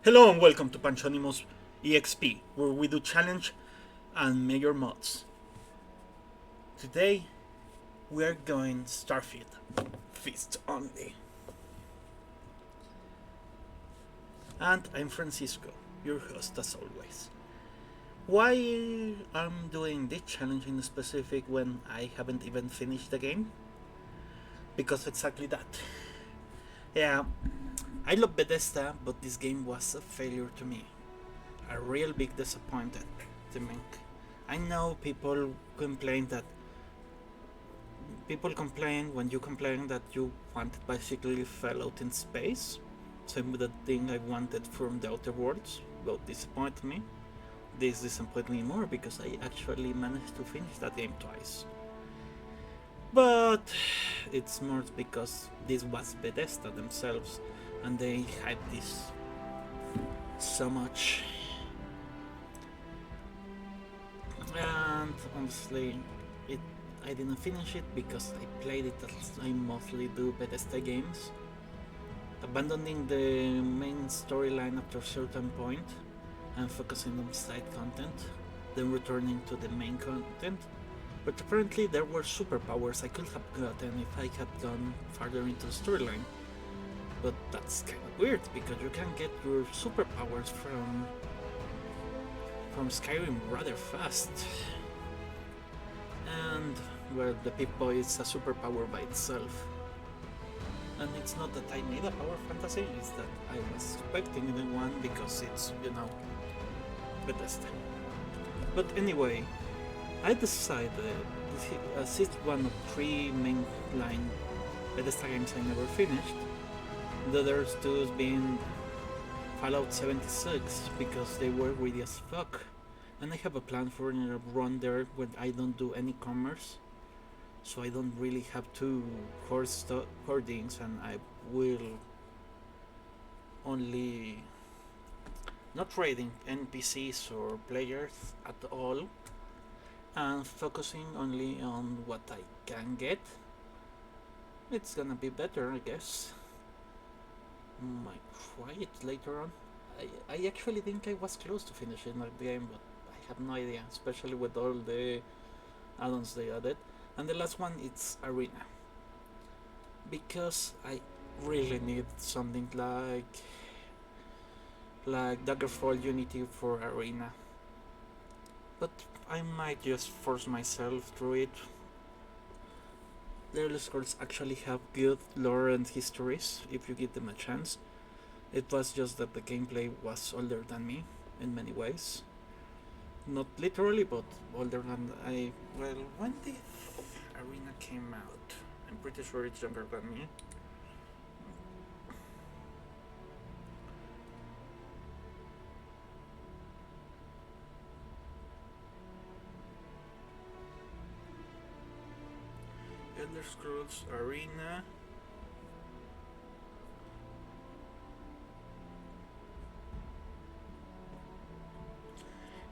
Hello and welcome to Panchonymous EXP, where we do challenge and major mods. Today we are going Starfield, Feast only. And I'm Francisco, your host as always. Why I'm doing this challenge in specific when I haven't even finished the game? Because exactly that. Yeah, I love Bethesda, but this game was a failure to me. A real big disappointment to me. I know people complain when you complain that you wanted basically Fallout in space. Same with the thing I wanted from the Outer Worlds. But disappoint me. This disappointed me more because I actually managed to finish that game twice. But it's more because this was Bethesda themselves, and they hyped this so much. And honestly, it I didn't finish it because I played it as I mostly do Bethesda games, abandoning the main storyline after a certain point and focusing on side content, then returning to the main content. But apparently there were superpowers I could have gotten if I had gone farther into the storyline. But that's kind of weird because you can get your superpowers from Skyrim rather fast. And well, the Pip-Boy is a superpower by itself. And it's not that I made a power fantasy, it's that I was expecting the one because it's, Bethesda. But anyway, I decided as it's one of three mainline Bethesda games I never finished, the others two being Fallout 76 because they were greedy as fuck. And I have a plan for a run there where I don't do any commerce, so I don't really have to hoardings, and I will only not raiding NPCs or players at all, and focusing only on what I can get. It's gonna be better, I guess. Might try it later on. I actually think I was close to finishing the game, but I have no idea, especially with all the add-ons they added. And the last one it's Arena, because I really need something like Daggerfall Unity for Arena. But I might just force myself through it. The Elder Scrolls actually have good lore and histories if you give them a chance. It was just that the gameplay was older than me in many ways. Not literally, but older than I. Well, when did Arena came out? I'm pretty sure it's younger than me. Elder Scrolls Arena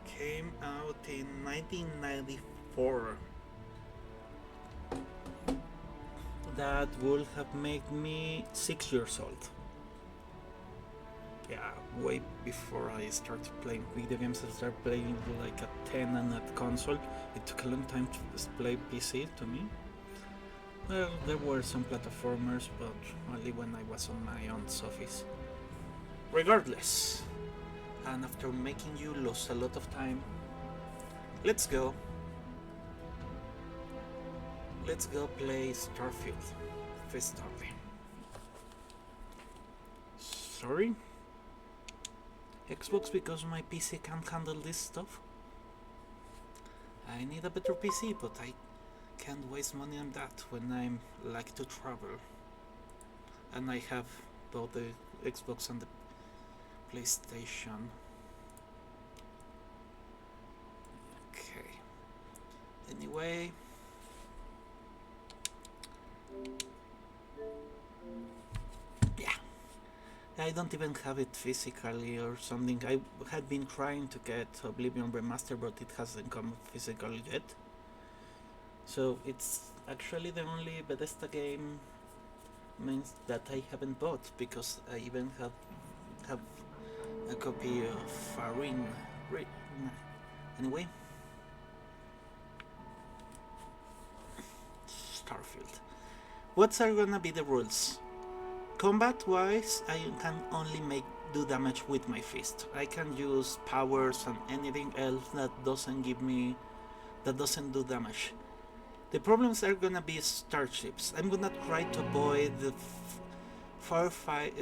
came out in 1994. That would have made me 6 years old. Yeah, way before I started playing video games. I started playing like at 10 and at console. It took a long time to play PC to me. Well, there were some platformers, but only when I was on my own office. Regardless, and after making you lose a lot of time, let's go. Let's go play Starfield. Fist only. Sorry? Xbox because my PC can't handle this stuff? I need a better PC, but I can't waste money on that when I like to travel. And I have both the Xbox and the PlayStation. Okay. Anyway. Yeah. I don't even have it physically or something. I had been trying to get Oblivion Remaster, but it hasn't come physically yet. So it's actually the only Bethesda game that I haven't bought, because I even have copy of Anyway, Starfield. What are gonna be the rules? Combat-wise, I can only do damage with my fist. I can use powers and anything else that doesn't do damage. The problems are gonna be starships. I'm gonna try to avoid the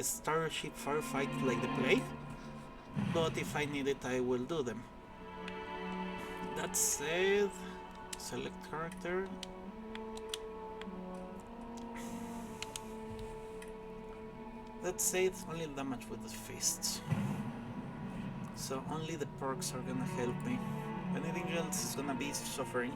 starship firefight like the plague, but if I need it, I will do them. That said, select character. Let's say it's only damage with the fists. So only the perks are gonna help me. Anything else is gonna be suffering.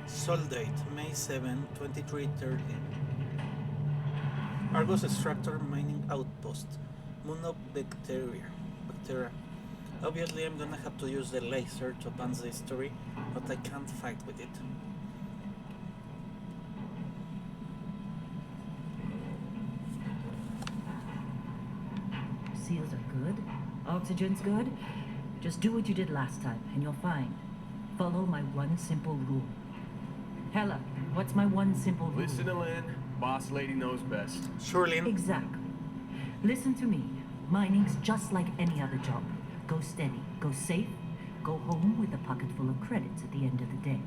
Sol date, May 7, 2330. Argos Extractor Mining Outpost. Moon of Bacteria. Obviously I'm gonna have to use the laser to advance the story, but I can't fight with it. Seals are good. Oxygen's good. Just do what you did last time, and you're fine. Follow my one simple rule. Hella, what's my one simple rule? Listen to Lynn. Boss lady knows best. Sure, Lynn. Exactly. Listen to me. Mining's just like any other job. Go steady, go safe, go home with a pocket full of credits at the end of the day.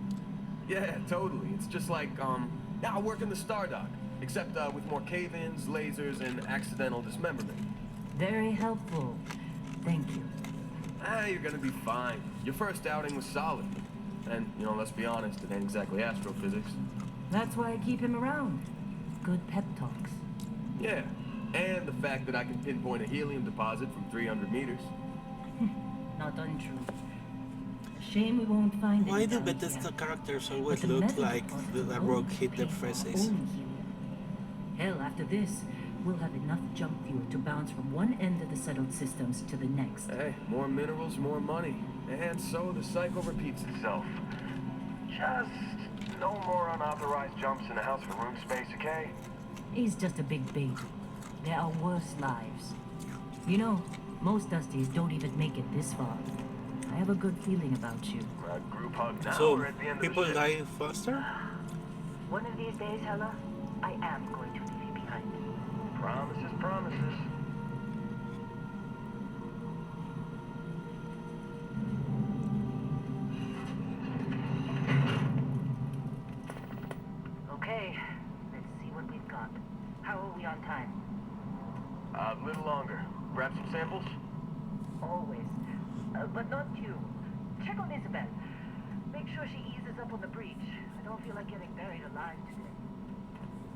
Yeah, totally. It's just like, now I work in the Star Dock. Except, with more cave-ins, lasers, and accidental dismemberment. Very helpful. Thank you. You're gonna be fine. Your first outing was solid. And, let's be honest, it ain't exactly astrophysics. That's why I keep him around. Good pep talks. Yeah, and the fact that I can pinpoint a helium deposit from 300 meters. Not untrue. Shame we won't find it. Why do Bethesda characters always look like the rogue Hitler faces? Hell, after this, we'll have enough junk fuel to bounce from one end of the settled systems to the next. Hey, more minerals, more money. And so the cycle repeats itself. Just no more unauthorized jumps in the house for room space, okay? He's just a big baby. There are worse lives. You know, most Dusties don't even make it this far. I have a good feeling about you. A group hug now. So, We're at the end people of the die faster? One of these days, Hella, I am going to leave you behind. Promises, promises. Okay, let's see what we've got. How are we on time? A little longer. Grab some samples? Always. But not you. Check on Isabel. Make sure she eases up on the breach. I don't feel like getting buried alive today.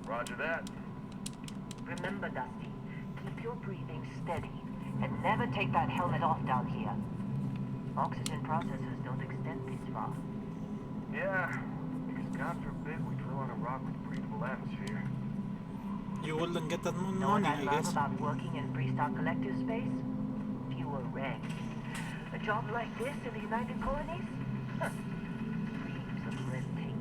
Roger that. Remember, Dusty, keep your breathing steady and never take that helmet off down here. Oxygen processors don't extend this far. Yeah, because God forbid we drill on a rock with breathable atmosphere. You wouldn't get that moon Know what money, I I love guess. about working in Freestar Collective space? Fewer regs. A job like this in the United Colonies? Huh. Dreams of red tape.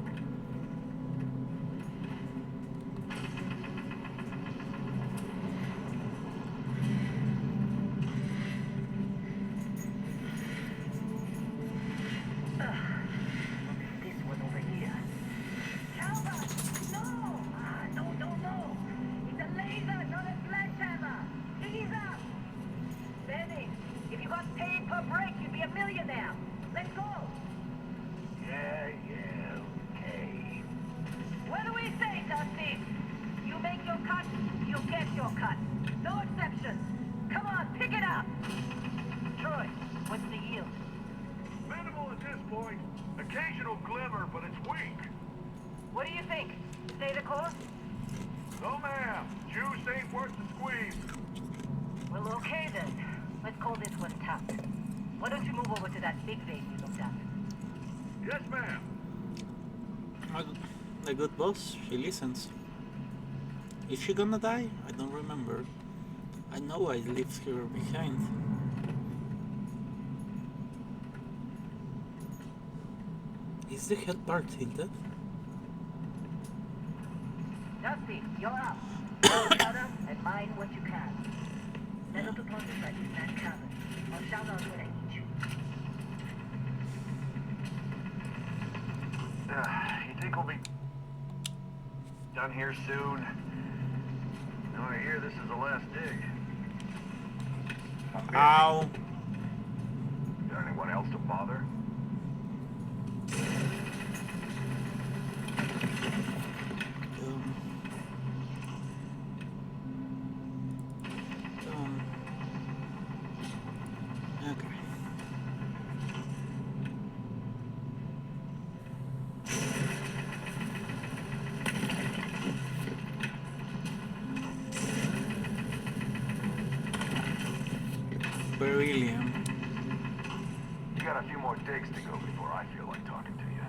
This one over here. Calvert! No! No! It's a laser, not a sledgehammer! Ease up! Benny, if you got paid per break, you'd be a millionaire. Let's go! Yeah, okay. What do we say, Dusty? You make your cut, you get your cut. No exceptions. Come on, pick it up! Troy, what's the yield? Minimal at this point. Occasional glimmer, but it's weak. What do you think? Stay the course? No, ma'am. Juice ain't worth the squeeze. Well, okay then. Let's call this one tapped. Why don't you move over to that big vein you looked at. Yes, ma'am. The good boss, she listens. Is she gonna die? I don't remember. I know I left her behind. Is the head part tilted? Dusty, you're up. Go shudder and mine what you can. Set up a prototype in that cabin. I'll shout out when I need you. You think we'll be done here soon? No, I hear this is the last dig. Ow! Is there anyone else to bother? Um, okay. Beryllium. You got a few more digs to go before I feel like talking to you.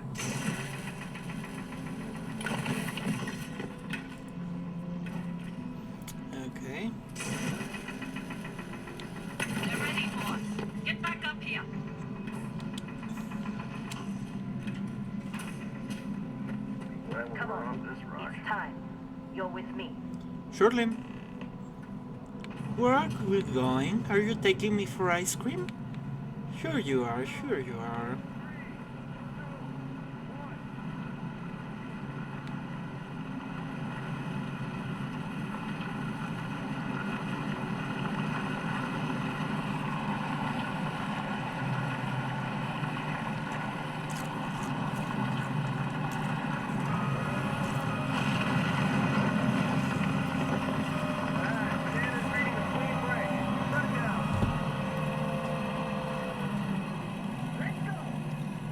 Okay. They're ready for us. Get back up here. Well, Come we're on. on this rock. It's time. You're with me. Shirley, where are we going? Are you taking me for ice cream? Sure you are, sure you are.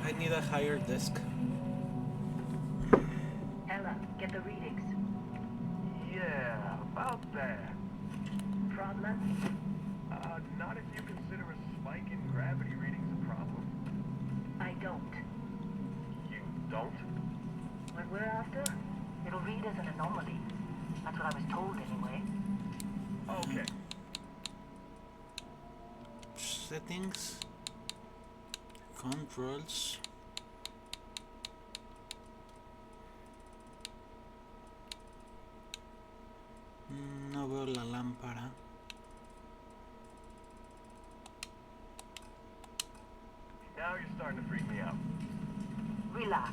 I need a higher desk. Ella, get the readings. Yeah, about that. Problem? Not if you consider a spike in gravity readings a problem. I don't. You don't? What we're after, it'll read as an anomaly. That's what I was told anyway. Okay. Settings. Controls. No veo la lámpara. Now you're starting to freak me out. Relax.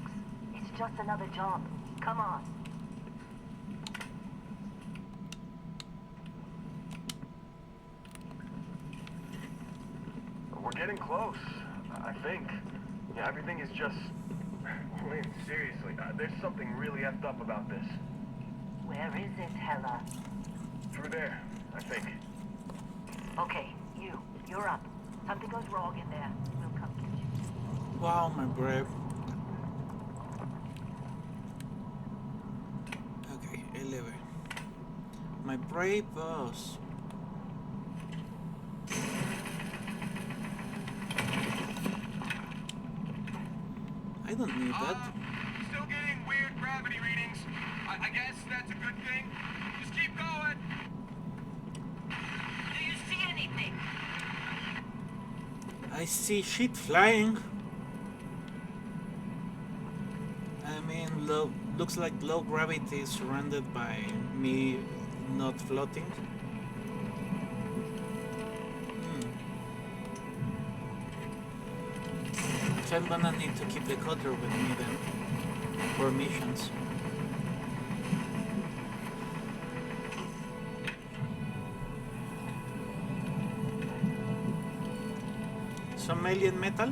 It's just another job. Come on. We're getting close, I think. Yeah, everything is just... Lynn, seriously, there's something really effed up about this. Where is it, Hella? Through there, I think. Okay, you're up. Something goes wrong in there. We'll come get you. Wow, my brave. Okay, 11. My brave boss. I don't need that. Still getting weird gravity readings. I guess that's a good thing. Just keep going. Do you see anything? I see shit flying. I mean, looks like low gravity is surrounded by me not floating. So I'm gonna need to keep the cutter with me then for missions. Some alien metal.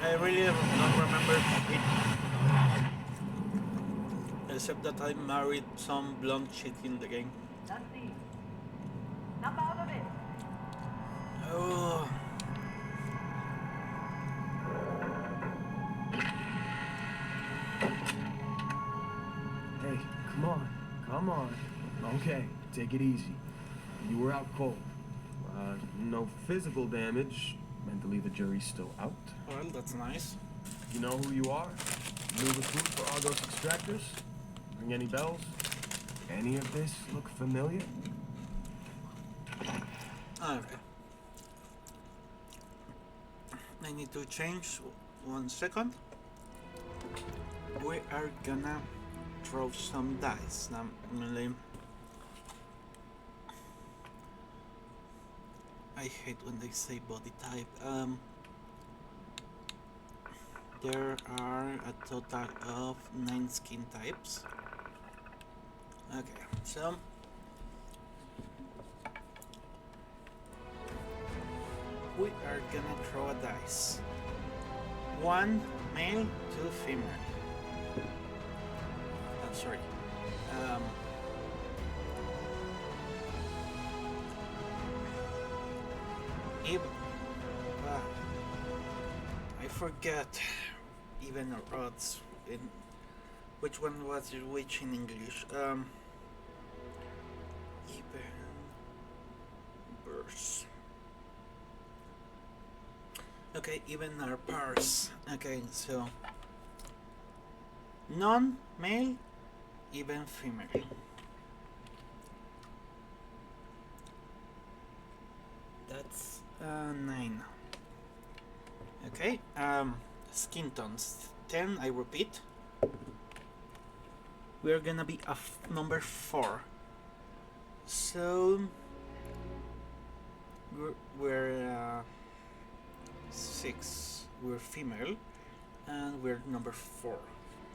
I really don't remember it, except that I married some blonde chick in the game. Dusty. Snap out of it. Oh, Hey, come on. Come on. Okay, take it easy. You were out cold. No physical damage. Mentally, the jury's still out. Well, that's nice. You know who you are? New recruit for Argos Extractors? Ring any bells? Any of this look familiar? Okay. I need to change 1 second. We are gonna throw some dice. Normally, I hate when they say body type. There are a total of 9 skin types. Okay, so we are gonna throw a dice. 1 male, 2 female. I'm sorry. If I forget even or odds in which one was which in English. Even bursts. Okay, even are pairs. Okay, so non-male, even female. That's 9. Okay, skin tones 10. I repeat. We're gonna be number 4. So we're 6. We're female, and we're number 4.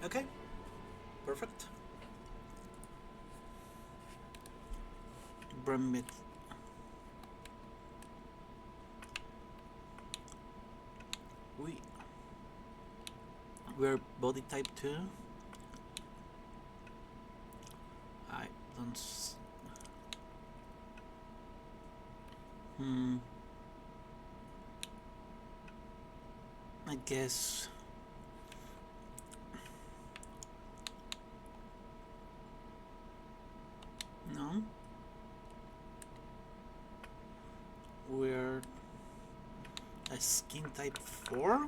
Okay, perfect. Bremit. We're body type 2. I don't. I guess. No. We're a skin type 4.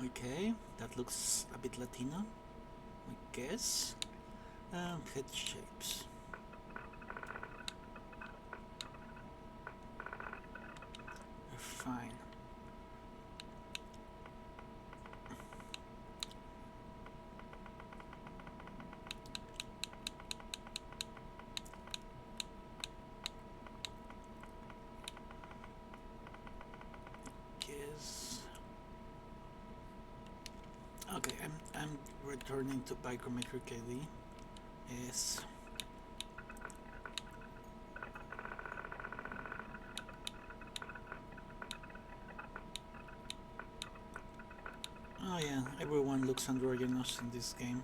Okay, that looks a bit Latino, I guess. Head shapes. Fine. Okay, I'm returning to Biometric ID. Yes. Oh yeah, everyone looks androgynous in this game.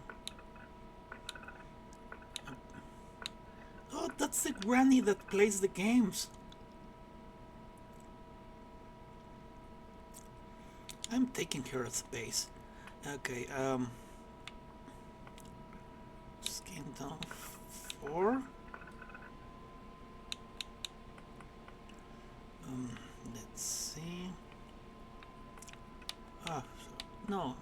Oh, that's the granny that plays the games. I'm taking her space. Okay, skin tone 4. Let's see. No.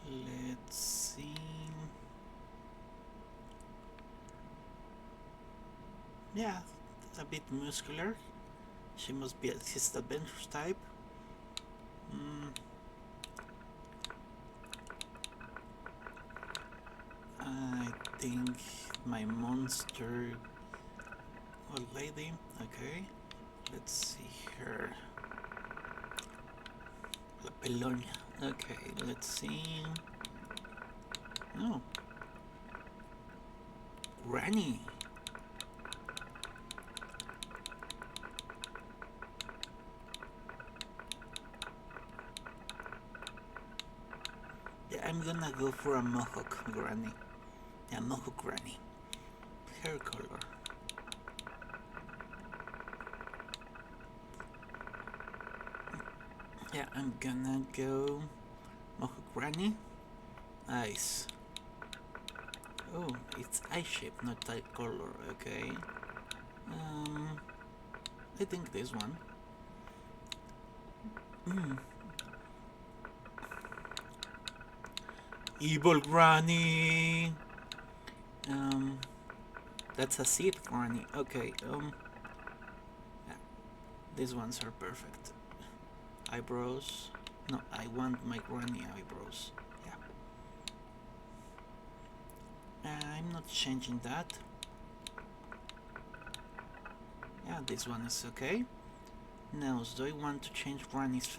Let's see. Yeah, a bit muscular. She must be a his adventure type. I think my monster old lady. Okay, let's see her. La Pelonia. Okay, let's see. No. Granny. Yeah, I'm gonna go for a mohawk granny. Yeah, mohawk granny. Hair color. Yeah, I'm gonna go mohawk Granny. Ice. Oh, it's eye shape, not type color. Okay. I think this one. Evil Granny. That's a seed Granny. Okay. Yeah, these ones are perfect. Eyebrows. No, I want my Granny eyebrows. Yeah. I'm not changing that. Yeah, this one is okay. Now, do I want to change Granny's?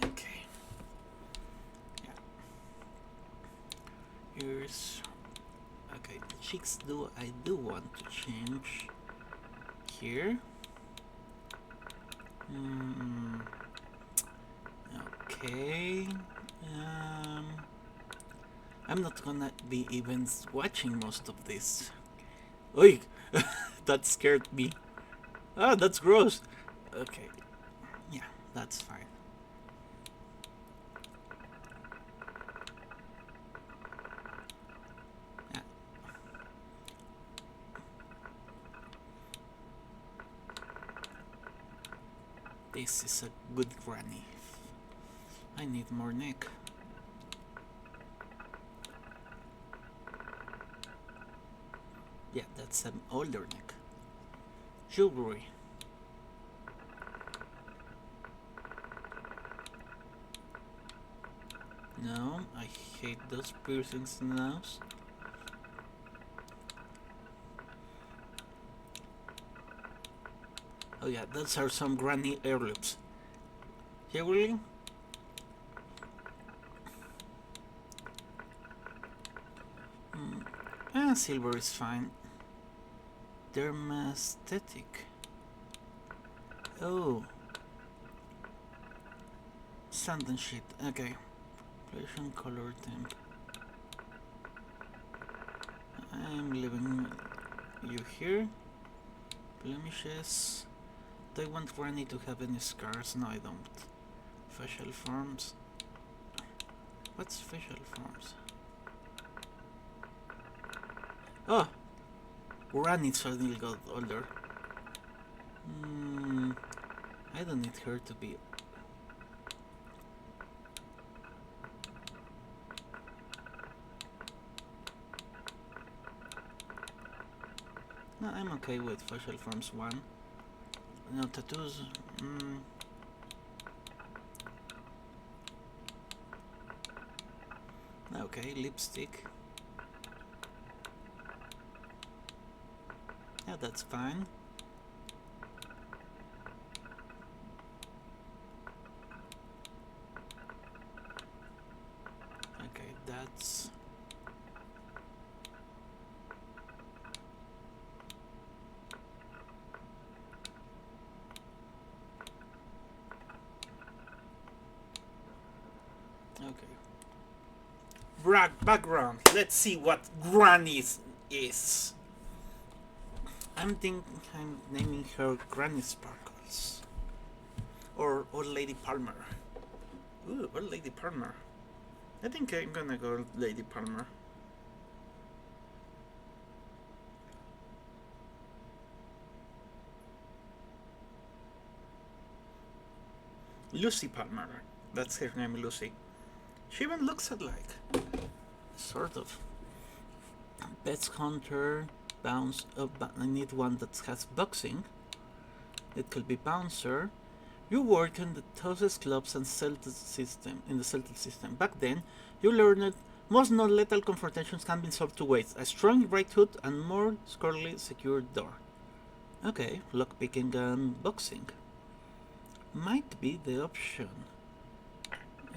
Okay. Yeah. Here's. Okay, the cheeks I do want to change here. Okay. I'm not gonna be even watching most of this. Oy! That scared me. Ah, that's gross. Okay. Yeah, that's fine. Yeah. This is a good Granny. I need more neck. Yeah, that's an older neck. Jewelry. No, I hate those piercings in the nose. Oh yeah, those are some Granny heirlooms. Jewelry? Silver is fine. Dermasthetic. Oh. Sand and shit. Okay. Population, color, temp. I'm leaving you here. Blemishes. Do I want Granny to have any scars? No, I don't. Facial forms. What's facial forms? Oh! Granny suddenly got older. I don't need her to be. No, I'm okay with facial forms 1. No tattoos. Okay, lipstick. Yeah, that's fine. Okay, that's. Okay. Background. Let's see what Granny is. I'm naming her Granny Sparkles. Or Old Lady Palmer. Ooh, Old Lady Palmer. I think I'm gonna go Old Lady Palmer. Lucy Palmer. That's her name, Lucy. She even looks alike. Sort of. Pets Hunter. Bounce. Oh, I need one that has boxing. It could be Bouncer. You work in the toughest clubs and Celtic system in the Celtic system. Back then, you learned that most non-lethal confrontations can be solved two ways: a strong right hook and more securely secured door. Okay, lockpicking and boxing might be the option.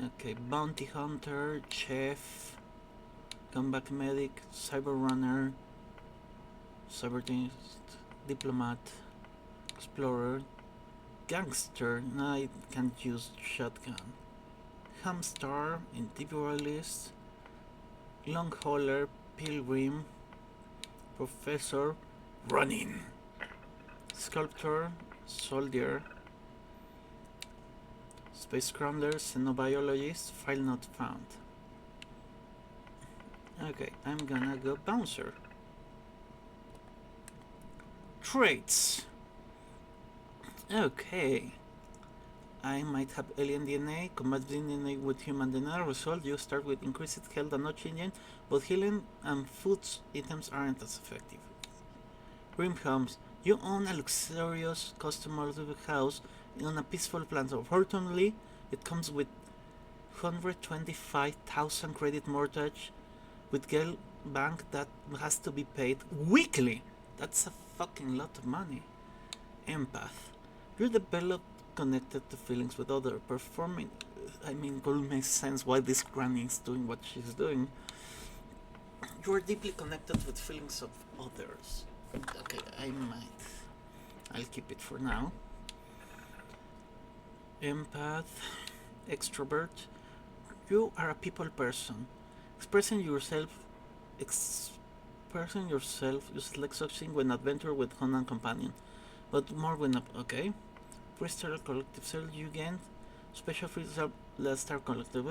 Okay, bounty hunter, chef, comeback medic, cyber runner, cybertist, diplomat. explorer, gangster, I can't use shotgun, hamster, individualist, long hauler, pilgrim, professor, running, sculptor, soldier, space scrambler, xenobiologist, file not found. Okay, I'm gonna go bouncer. Traits. Okay. I might have alien DNA, combat DNA with human DNA. Result, you start with increased health and no changing, but healing and food items aren't as effective. Dream homes. You own a luxurious customized house on a peaceful planet. Unfortunately, it comes with 125,000 credit mortgage with Gale Bank that has to be paid weekly. That's a fucking lot of money. Empath. You develop connected to feelings with other performing. I mean, it makes sense why this granny is doing what she's doing. You are deeply connected with feelings of others. Okay, I'll keep it for now. Empath, extrovert. You are a people person. Expressing yourself is like something when adventure with Conan companion, but more when okay. Freestyle collective self you gain special freestyle last star collective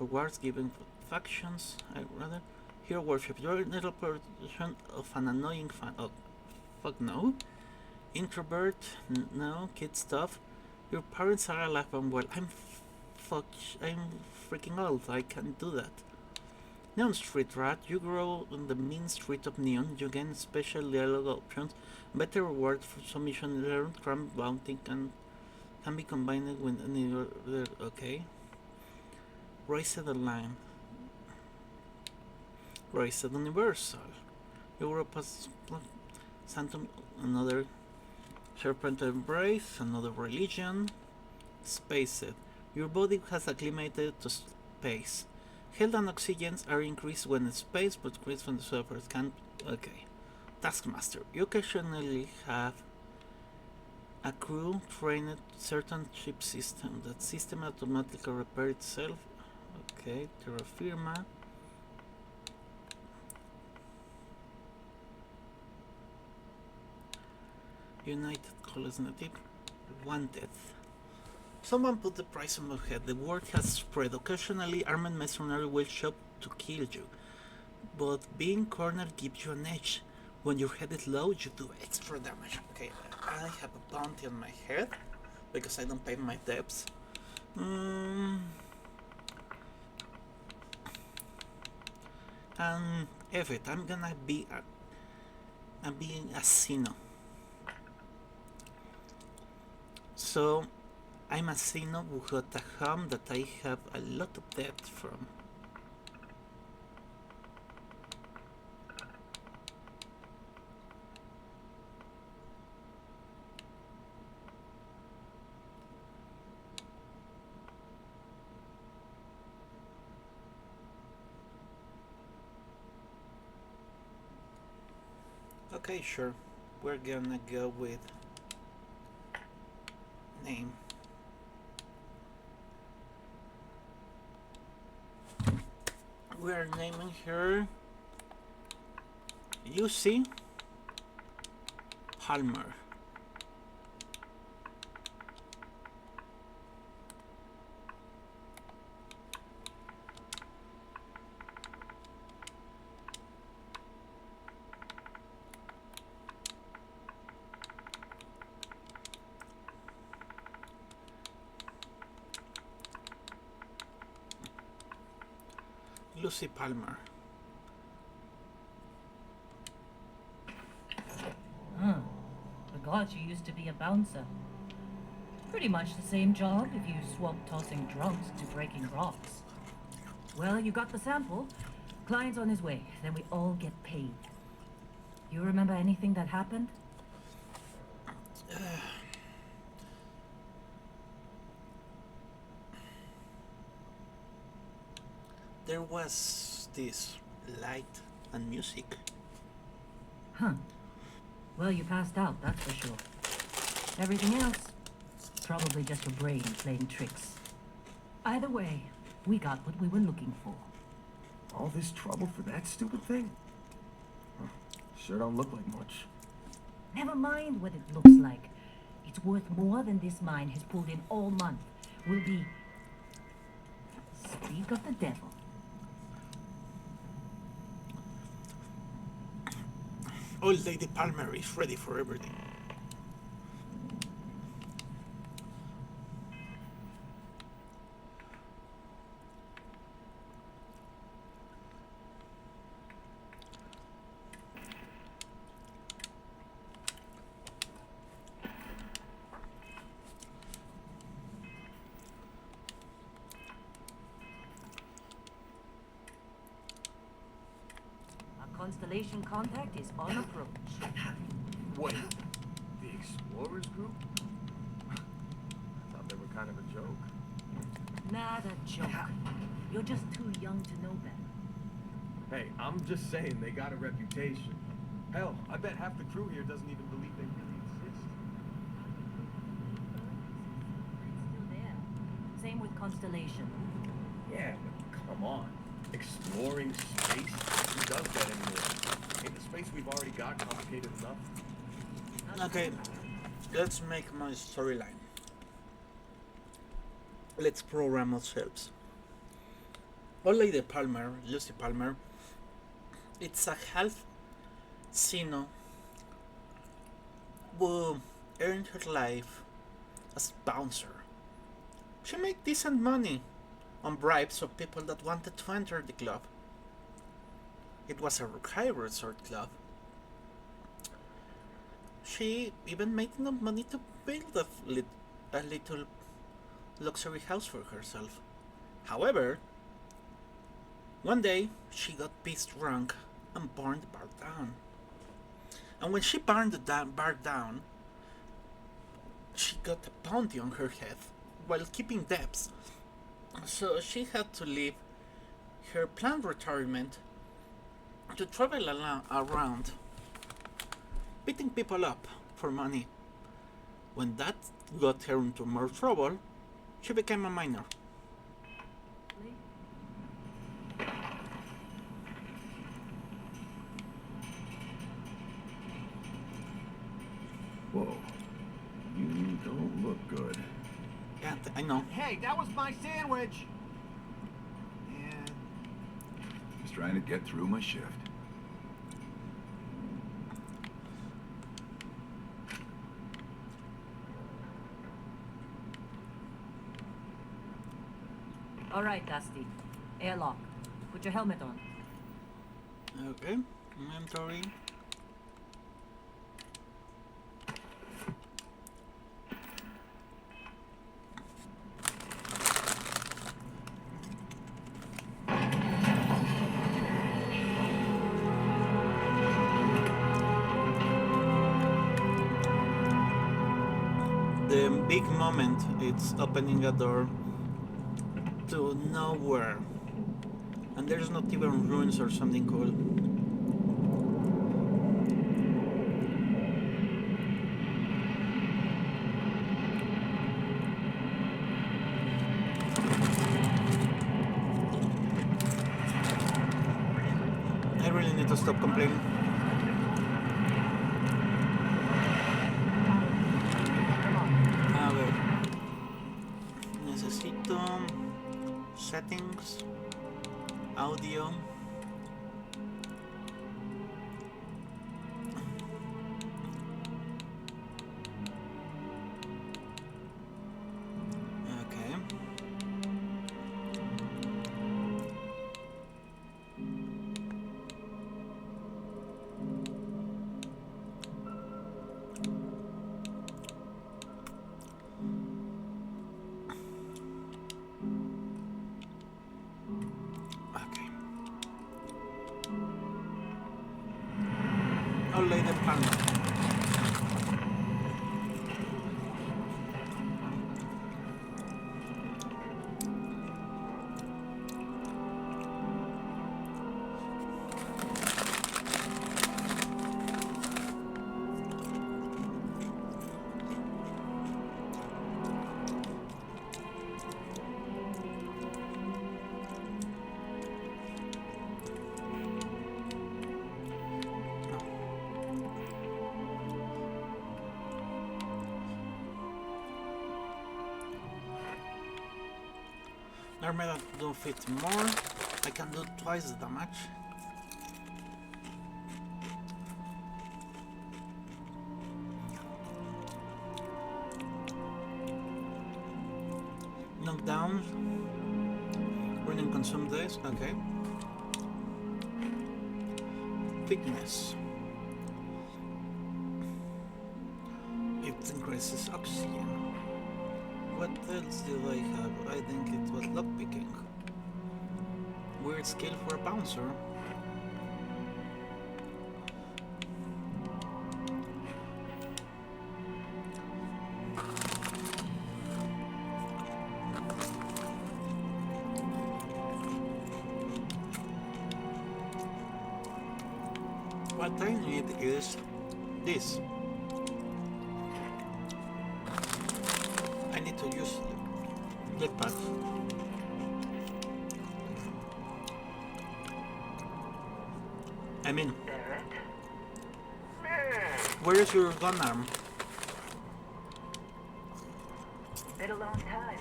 rewards given factions. I rather hero worship. You are a little person of an annoying fan. Oh, fuck no. Introvert, no. Kid stuff. Your parents are alive and well. I'm freaking old. I can't do that. Neon Street Rat, you grow on the mean street of Neon, you gain special dialogue options, better rewards for some mission learned, crime bounty can be combined with any other, okay. Raised Line. Raised Universal. Europa's Santum, another Serpent Embrace, another religion. Spaced. Your body has acclimated to space. Health and oxygens are increased when in space, but decreased when the surface can. Okay. Taskmaster. You occasionally have a crew trained certain chip system. That system automatically repair itself. Okay. Terra Firma. United Colors Native. Wanted. Someone put the price on my head. The word has spread. Occasionally, armed mercenary will show up to kill you. But being cornered gives you an edge. When your head is low, you do extra damage. Okay, I have a bounty on my head because I don't pay my debts. And F it, I'm gonna be being a Sino. So I'm a Sino who got a home that I have a lot of debt from. Okay, sure. We're gonna go with name. We're naming her Lucy Palmer. Lucy Palmer. Forgot you used to be a bouncer. Pretty much the same job if you swap tossing drunks to breaking rocks. Well, you got the sample. Client's on his way. Then we all get paid. You remember anything that happened? There was this light and music. Huh. Well, you passed out, that's for sure. Everything else, probably just your brain playing tricks. Either way, we got what we were looking for. All this trouble for that stupid thing? Huh, sure don't look like much. Never mind what it looks like. It's worth more than this mine has pulled in all month. Will be... Speak of the devil. Old Lady Palmer is ready for everything. Constellation contact is on approach. Wait, the Explorers group? I thought they were kind of a joke. Not a joke. You're just too young to know better. Hey, I'm just saying they got a reputation. Hell, I bet half the crew here doesn't even believe they really exist. Still there. Same with Constellation. Yeah, but come on. Exploring space? Who does that anymore? Ain't the space we've already got complicated enough? Okay, let's make my storyline. Let's program ourselves. Old Lady Palmer, Lucy Palmer, it's a half Sino who earned her life as bouncer. She made decent money on bribes of people that wanted to enter the club. It was a high resort club. She even made enough money to build a little luxury house for herself. However, one day she got pissed drunk and burned the bar down. And when she burned the bar down, she got a bounty on her head while keeping debts. So she had to leave her planned retirement to travel around, beating people up for money. When that got her into more trouble, she became a miner. Whoa. You don't look good. Yeah, I know. Hey, that was my sandwich! Yeah. Just trying to get through my shift. All right, Dusty. Airlock. Put your helmet on. Okay, inventory. The big moment, it's opening a door to nowhere, and there's not even ruins or something cool. I really need to stop complaining. A ver, necesito settings, audio. Okay. Okay. Armor that do fit more. I can do twice the damage. Knockdown. Running consume days. Okay. Thickness. It increases oxygen. What else did I have? I think it was lockpicking. Weird skill for a bouncer. What I need is this. I need to use jetpack. I mean, Barrett? Man, where is your gun arm? Been a long time.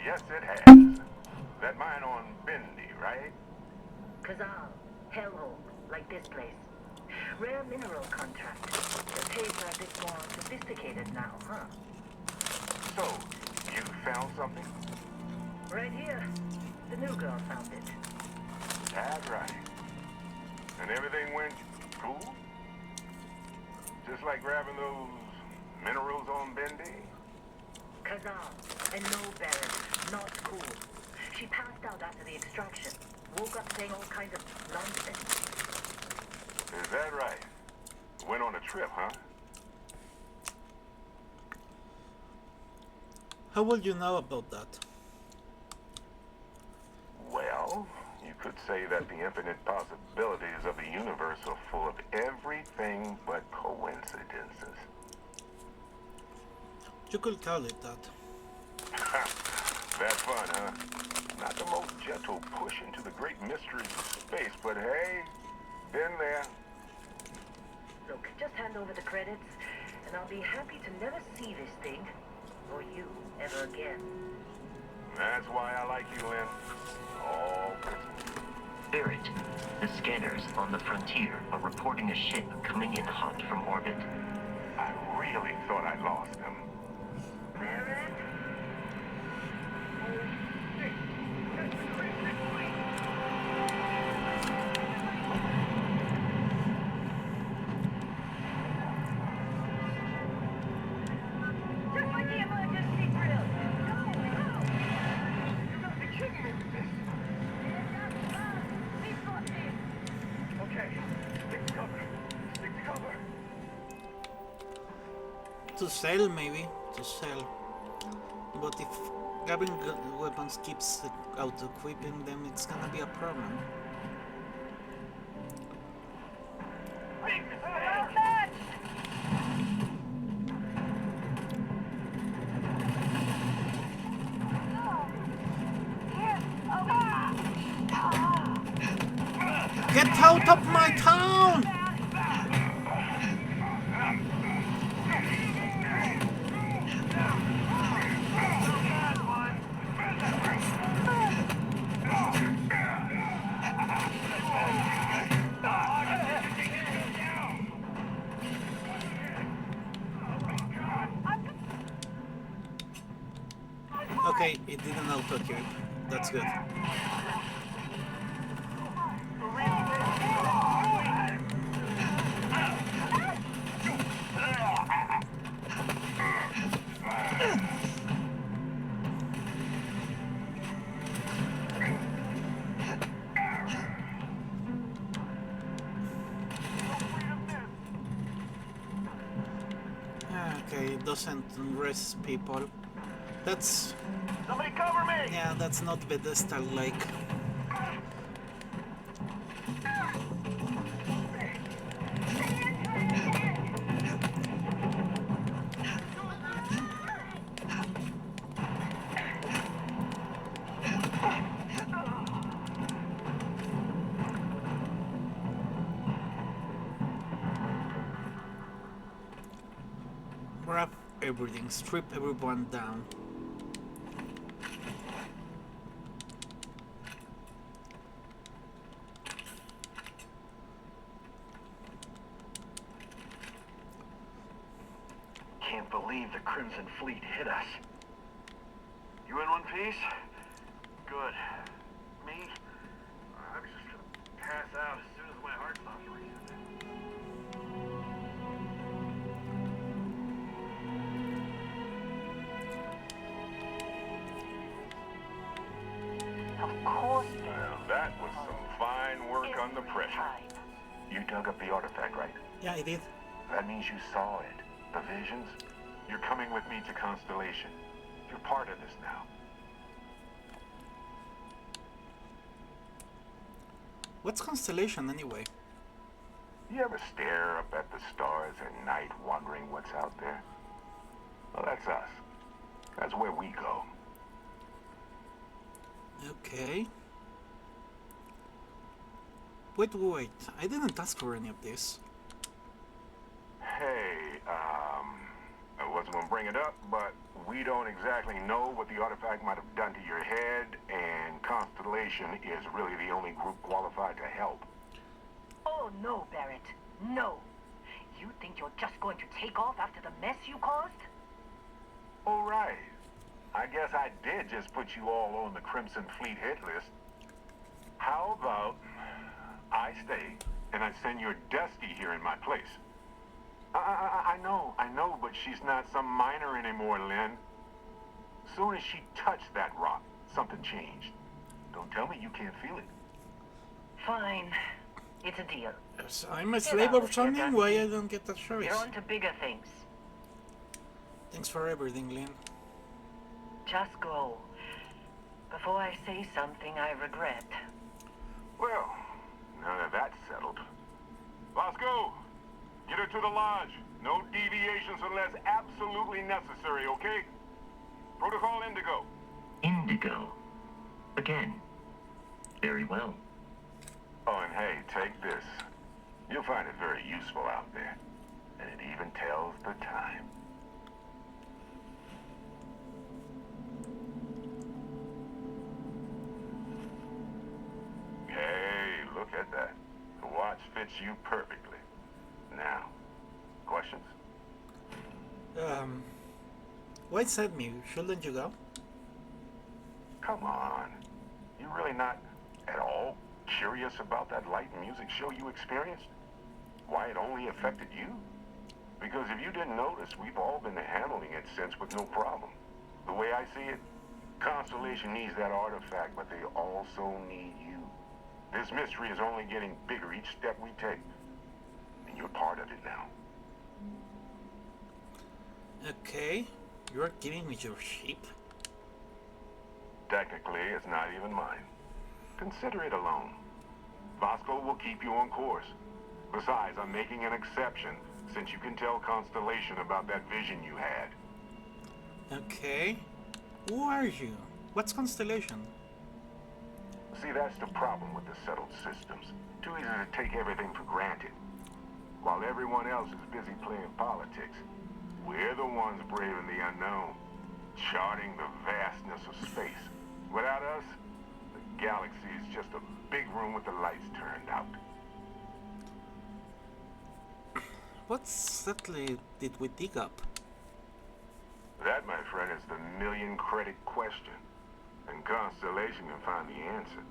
yes it has. That mine on Bendy, right? Kazal, hellhole, like this place. Rare mineral contract. The pays are a bit more sophisticated now, huh? So, you found something? Right here. The new girl found it. That's right. And everything went cool? Just like grabbing those minerals on Bendy? Kazal, I know Barrett. Not cool. She passed out after the extraction. Woke up saying all kinds of nonsense. Is that right? Went on a trip, huh? How will you know about that? Well, you could say that the infinite possibilities of the universe are full of everything but coincidences. You could call it that. That's fun, huh? Not the most gentle push into the great mysteries of space, but hey, been there. Look, just hand over the credits, and I'll be happy to never see this thing, or you, ever again. That's why I like you, Lynn. All business. Barrett, the scanners on the frontier are reporting a ship coming in hot from orbit. I really thought I lost him. Barrett? Just like the emergency drill. Go, go! You gotta be kidding me with this. We've got this. Okay, stick to cover. Stick to cover. To sell, maybe. To sell. But if grabbing weapons keeps out-equipping them, it's gonna be a problem. Get out of my town! Okay, it didn't auto-kill. That's good. Okay, it doesn't rest people. That's... Somebody cover me! yeah, that's not Bethesda-like. Grab everything, strip everyone down. believe the Crimson Fleet hit us. You in one piece? Good. Me? I was just gonna pass out as soon as my heart stops racing. Of course. Well, that was some fine work under pressure. You dug up the artifact, right? Yeah, I did. That means you saw it. The visions? You're coming with me to Constellation. You're part of this now. What's Constellation anyway? You ever stare up at the stars at night wondering what's out there? Well, that's us. That's where we go. Okay. Wait. I didn't ask for any of this. Hey, I wasn't gonna bring it up, but we don't exactly know what the artifact might have done to your head, and Constellation is really the only group qualified to help. Oh, no, Barrett. No. You think you're just going to take off after the mess you caused? All right. I guess I did just put you all on the Crimson Fleet hit list. How about I stay and I send your Dusty here in my place? I know, but she's not some minor anymore, Lynn. Soon as she touched that rock, something changed. Don't tell me you can't feel it. Fine. It's a deal. Yes, I'm a slave of something, why I don't get that choice? You're on to bigger things. Thanks for everything, Lynn. Just go. Before I say something I regret. Well, now that that's settled. Let's go. Get her to the lodge. No deviations unless absolutely necessary, okay? Protocol Indigo. Indigo. Again. Very well. Oh, and hey, take this. You'll find it very useful out there. And it even tells the time. Hey, look at that. The watch fits you perfectly. Now, questions? Why send me? Shouldn't you go? Come on. You really not at all curious about that light music show you experienced? Why it only affected you? Because if you didn't notice, we've all been handling it since with no problem. The way I see it, Constellation needs that artifact, but they also need you. This mystery is only getting bigger each step we take. And you're part of it now. Okay. You're giving me your sheep? Technically, it's not even mine. Consider it a loan. Bosco will keep you on course. Besides, I'm making an exception, since you can tell Constellation about that vision you had. Okay. Who are you? What's Constellation? See, that's the problem with the settled systems. Too easy to take everything for granted. While everyone else is busy playing politics, we're the ones braving the unknown, charting the vastness of space. Without us, the galaxy is just a big room with the lights turned out. What exactly did we dig up? That, my friend, is the million-credit question. And Constellation can find the answer.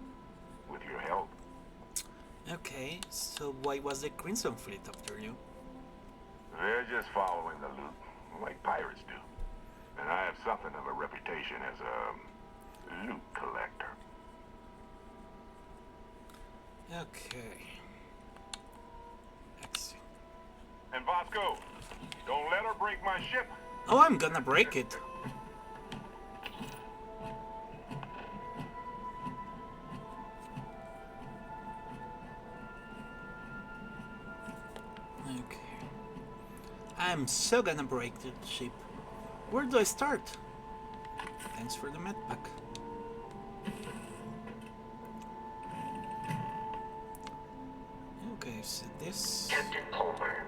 With your help. Okay, so why was the Crimson Fleet after you? They're just following the loot, like pirates do. And I have something of a reputation as a loot collector. Okay. Excellent. And Vasco, don't let her break my ship. Oh, I'm gonna break it. Okay. I'm so gonna break the ship. Where do I start? Thanks for the med pack. Okay, so this... Captain Palmer,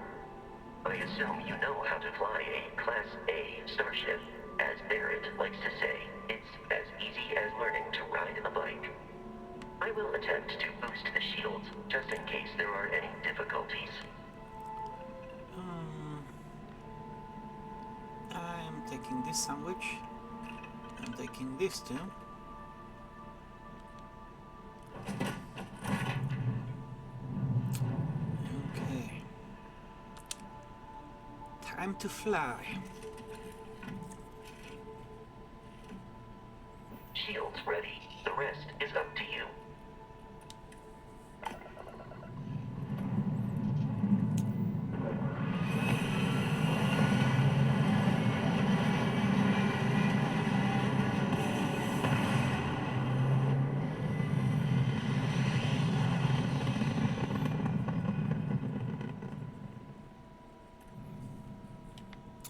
I assume you know how to fly a Class A starship. As Barrett likes to say, it's as easy as learning to ride a bike. I will attempt to boost the shields, just in case there are any difficulties. taking this sandwich. I'm taking this too. Okay. Time to fly. Shields ready. The rest is up to you.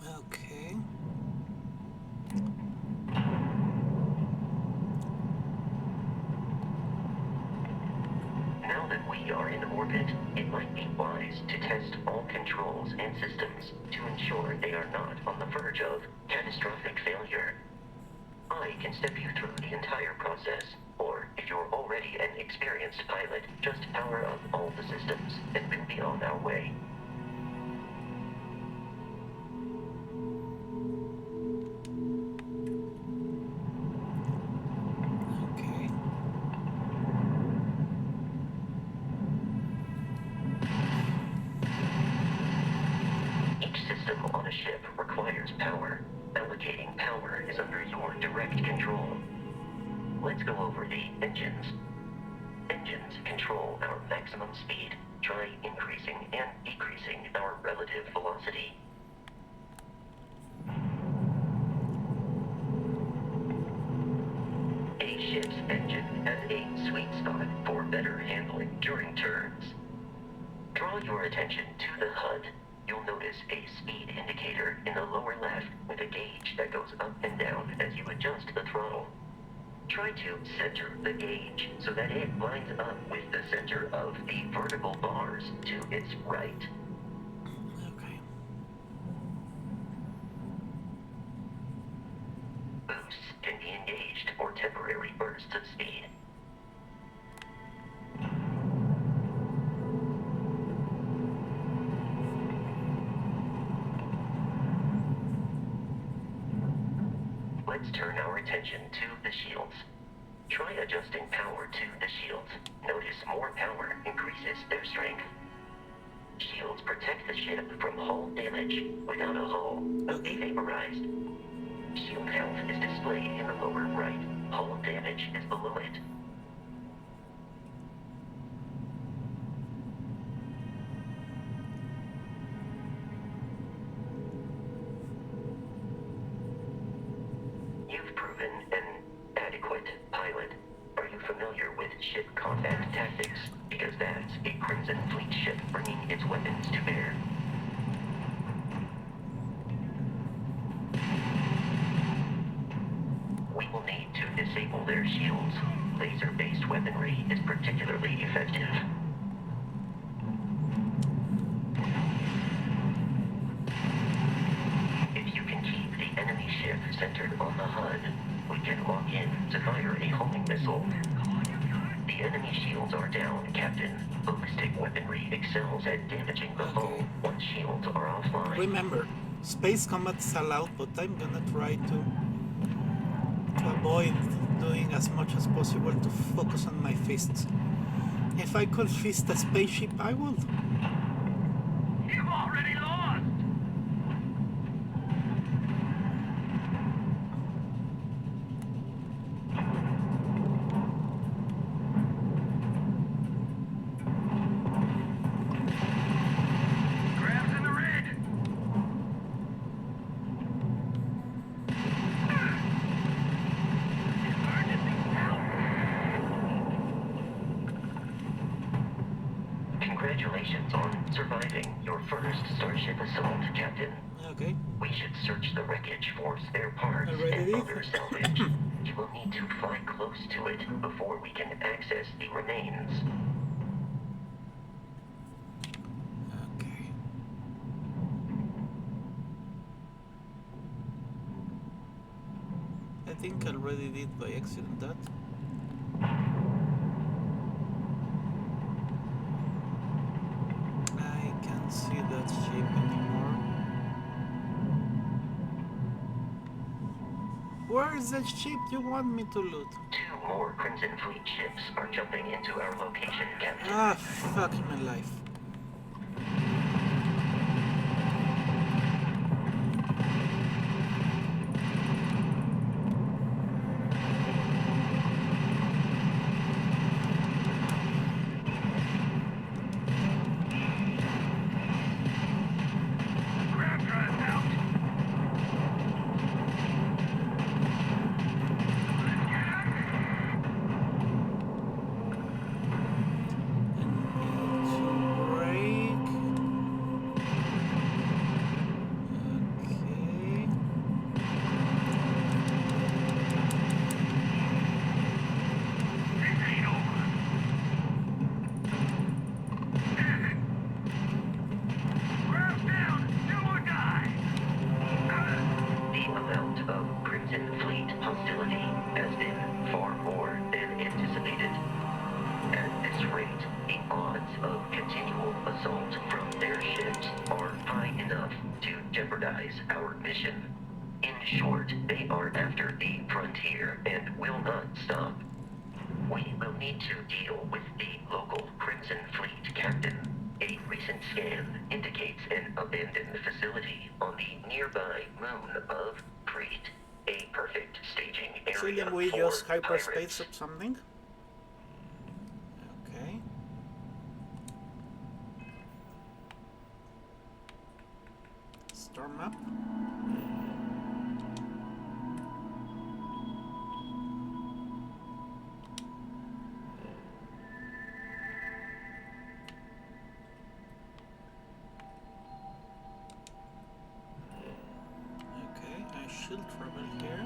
Okay. Now that we are in orbit, it might be wise to test all controls and systems to ensure they are not on the verge of catastrophic failure. I can step you through the entire process, or if you're already an experienced pilot, just power up all the systems and we'll be on our way. Okay. Each system on a ship requires power. Allocating power is under your direct control. Let's go over the engines. Engines control our maximum speed. Try increasing and decreasing our relative velocity. A ship's engine has a sweet spot for better handling during turns. Draw your attention to the HUD. You'll notice a speed indicator in the lower left with a gauge that goes up and down as you adjust the throttle. Try to center the gauge so that it lines up with the center of the vertical bars to its right. Okay. Boosts can be engaged for temporary bursts of speed. Let's turn our attention to the shields. Try adjusting power to the shields. Notice more power increases their strength. Shields protect the ship from hull damage. Without a hull, they'll be vaporized. Shield health is displayed in the lower right. Hull damage is below it. You've proven an adequate pilot. Are you familiar with ship combat tactics? Because that's a Crimson Fleet ship bringing its weapons to bear. We will need to disable their shields. Laser-based weaponry is particularly effective. If you can keep the enemy ship centered on the HUD, we can lock in to fire a homing missile. The enemy shields are down, Captain. Ballistic weaponry excels at damaging the hull once shields are offline. Remember, space combat's allowed, but I'm gonna try to avoid doing as much as possible to focus on my fists. If I could fist a spaceship, I would. You've already lost! Grabs in the red! Emergency help! Congratulations on surviving your first Starship assault, Captain. Okay. We should search the wreckage for spare parts Already and did. other salvage. You will need to fly close to it before we can access the remains. Okay. I think I already did by accident that. I can't see that shape anymore. Where is the ship you want me to loot? 2 more Crimson Fleet ships are jumping into our location, Captain. Ah, fuck my life. Grab drive's out. Break. Okay. This ain't over. Grab's down. Do or die. The amount of Crimson Fleet hostility has been far more than anticipated. At this rate, the odds of continual assault from their ships are high enough to jeopardize our mission. In short, they are after the frontier and will not stop. We will need to deal with the local Crimson Fleet captain. A recent scan indicates an abandoned facility on the nearby moon of Crete. A perfect staging area Shouldn't we for use hyperspace pirates. or something? Okay. Star map. Okay, I should travel here.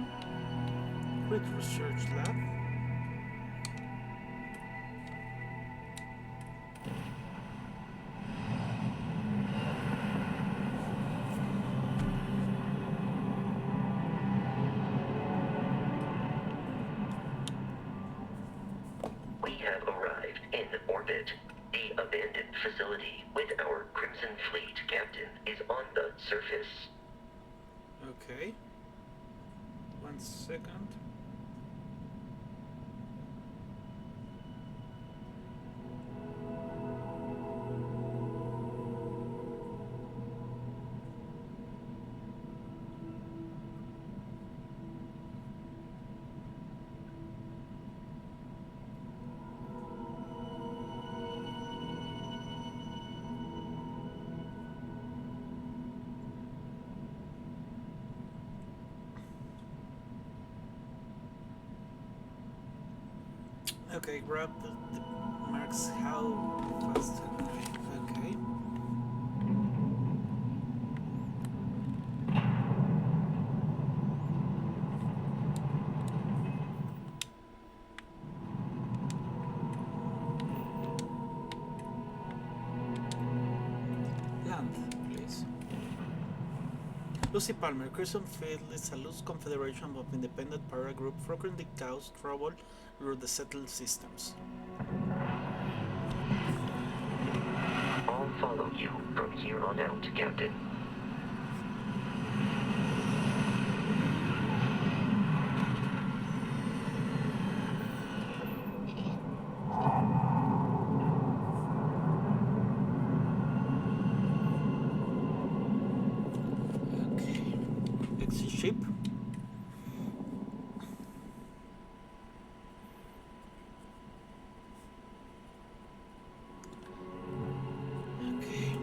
Quick research lab. We have arrived in orbit. The abandoned facility with our Crimson Fleet captain is on the surface. Okay. 1 second. Okay, grab the marks how fast can I? Okay. Land, please. Lucy Palmer, Crimson Field is a loose confederation of independent para group frequently cause trouble through the settled systems. I'll follow you from here on out, Captain. Okay. Exit ship. Okay.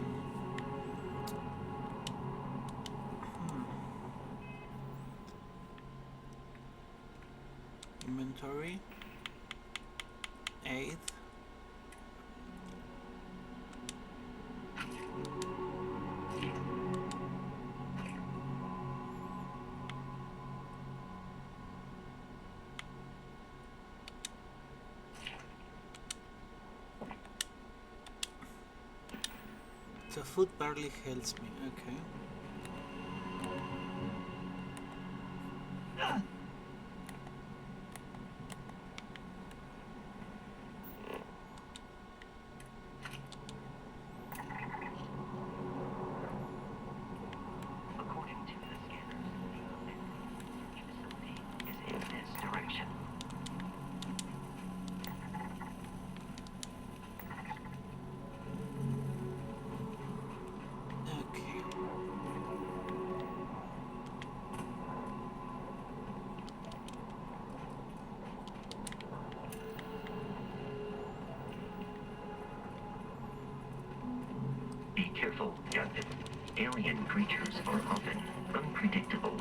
Inventory. Aid. The food barely helps me. Okay. According to the scanners, the abandoned facility careful, Captain. Alien creatures are often unpredictable.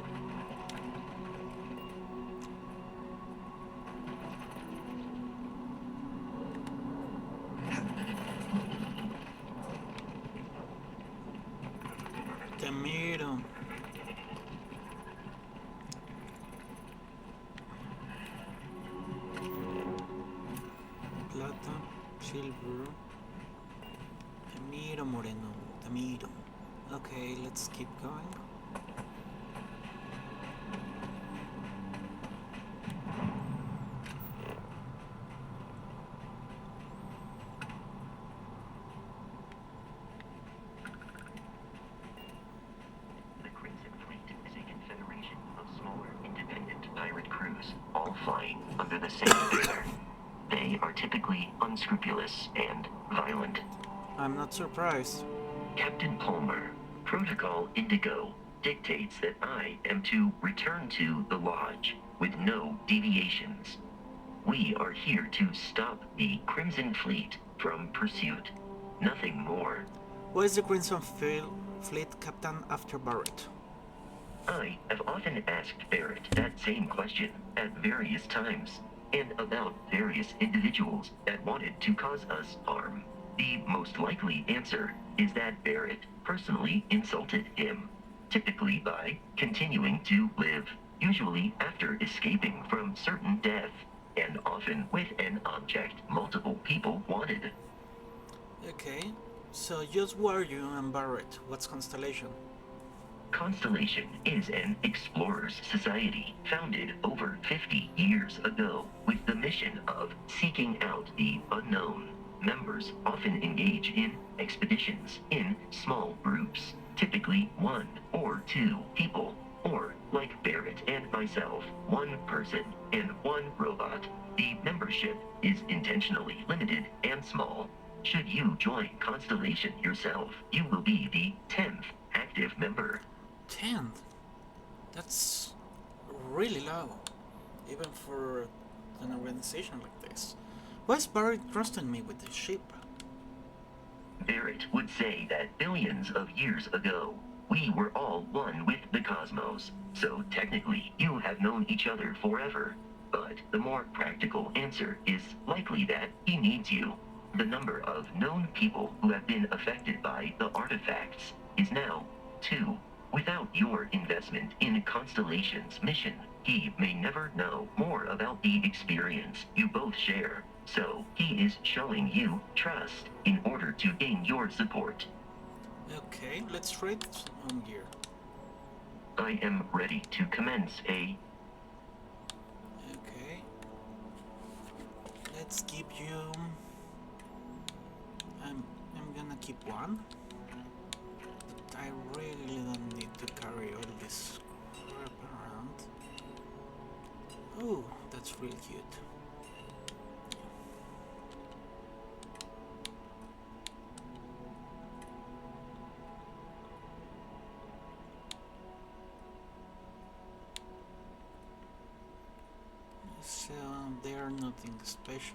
Te miro. Plata, silver. Te miro, moreno. Te miro. Okay, let's keep going. The Crimson Fleet is a confederation of smaller, independent pirate crews, all flying under the same banner. They are typically unscrupulous and violent. I'm not surprised. Captain Palmer, Protocol Indigo dictates that I am to return to the Lodge with no deviations. We are here to stop the Crimson Fleet from pursuit. Nothing more. Why is the Crimson Fleet captain after Barrett? I have often asked Barrett that same question at various times, and about various individuals that wanted to cause us harm. The most likely answer is that Barrett personally insulted him, typically by continuing to live, usually after escaping from certain death, and often with an object multiple people wanted. Okay, so just who are you and Barrett? What's Constellation? Constellation is an explorers society founded over 50 years ago with the mission of seeking out the unknown. Members often engage in expeditions in small groups, typically 1 or 2 people, or like Barrett and myself, 1 person and 1 robot. The membership is intentionally limited and small. Should you join Constellation yourself, you will be the 10th active member. 10th? That's really low, even for an organization like this. Why is Barrett trusting me with this ship? Barrett would say that billions of years ago, we were all one with the cosmos. So technically, you have known each other forever. But the more practical answer is likely that he needs you. The number of known people who have been affected by the artifacts is now 2. Without your investment in Constellation's mission, he may never know more about the experience you both share. So he is showing you trust in order to gain your support. Okay, let's trade on gear. I am ready to commence a... Okay. Let's keep you... I'm gonna keep 1. But I really don't need to carry all this crap around. Oh, that's really cute. So they are nothing special.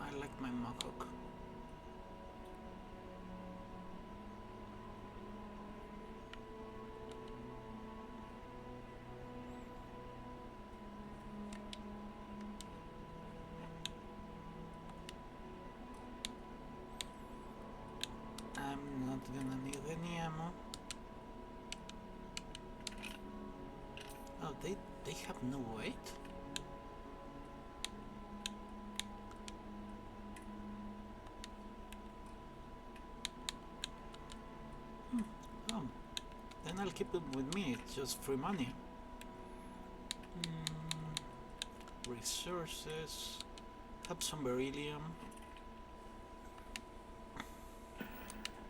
I like my Mohawk. I'm not gonna need any ammo. Oh, they have no weight? Oh, then I'll keep it with me, it's just free money. Resources, have some beryllium.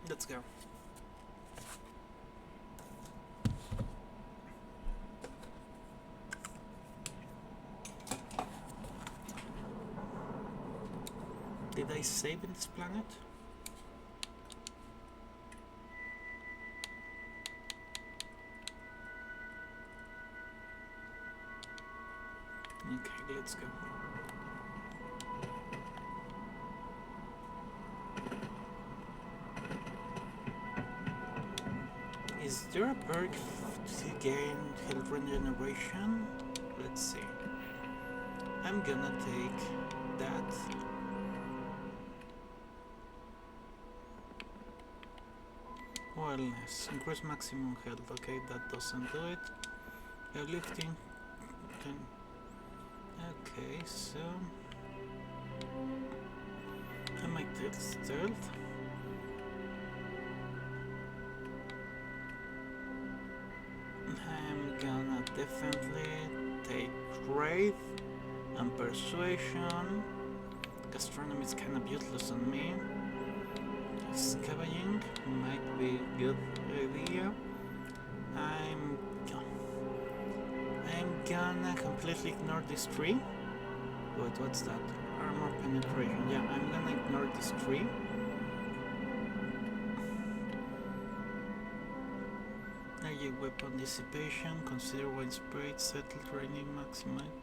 Let's go. Did I save in this planet? . Okay, let's go. Is there a perk to gain health regeneration? Let's see. I'm gonna take that. Wellness. Increase maximum health. Okay, that doesn't do it. Lifting. Okay, so I might take stealth. I'm gonna definitely take Wraith and Persuasion. Gastronomy is kind of useless on me. Scavenging might be a good idea. I'm gonna completely ignore this tree. Wait, what's that? Armor penetration. Yeah, I'm gonna ignore this tree. Energy weapon dissipation. Consider widespread settle training maximize.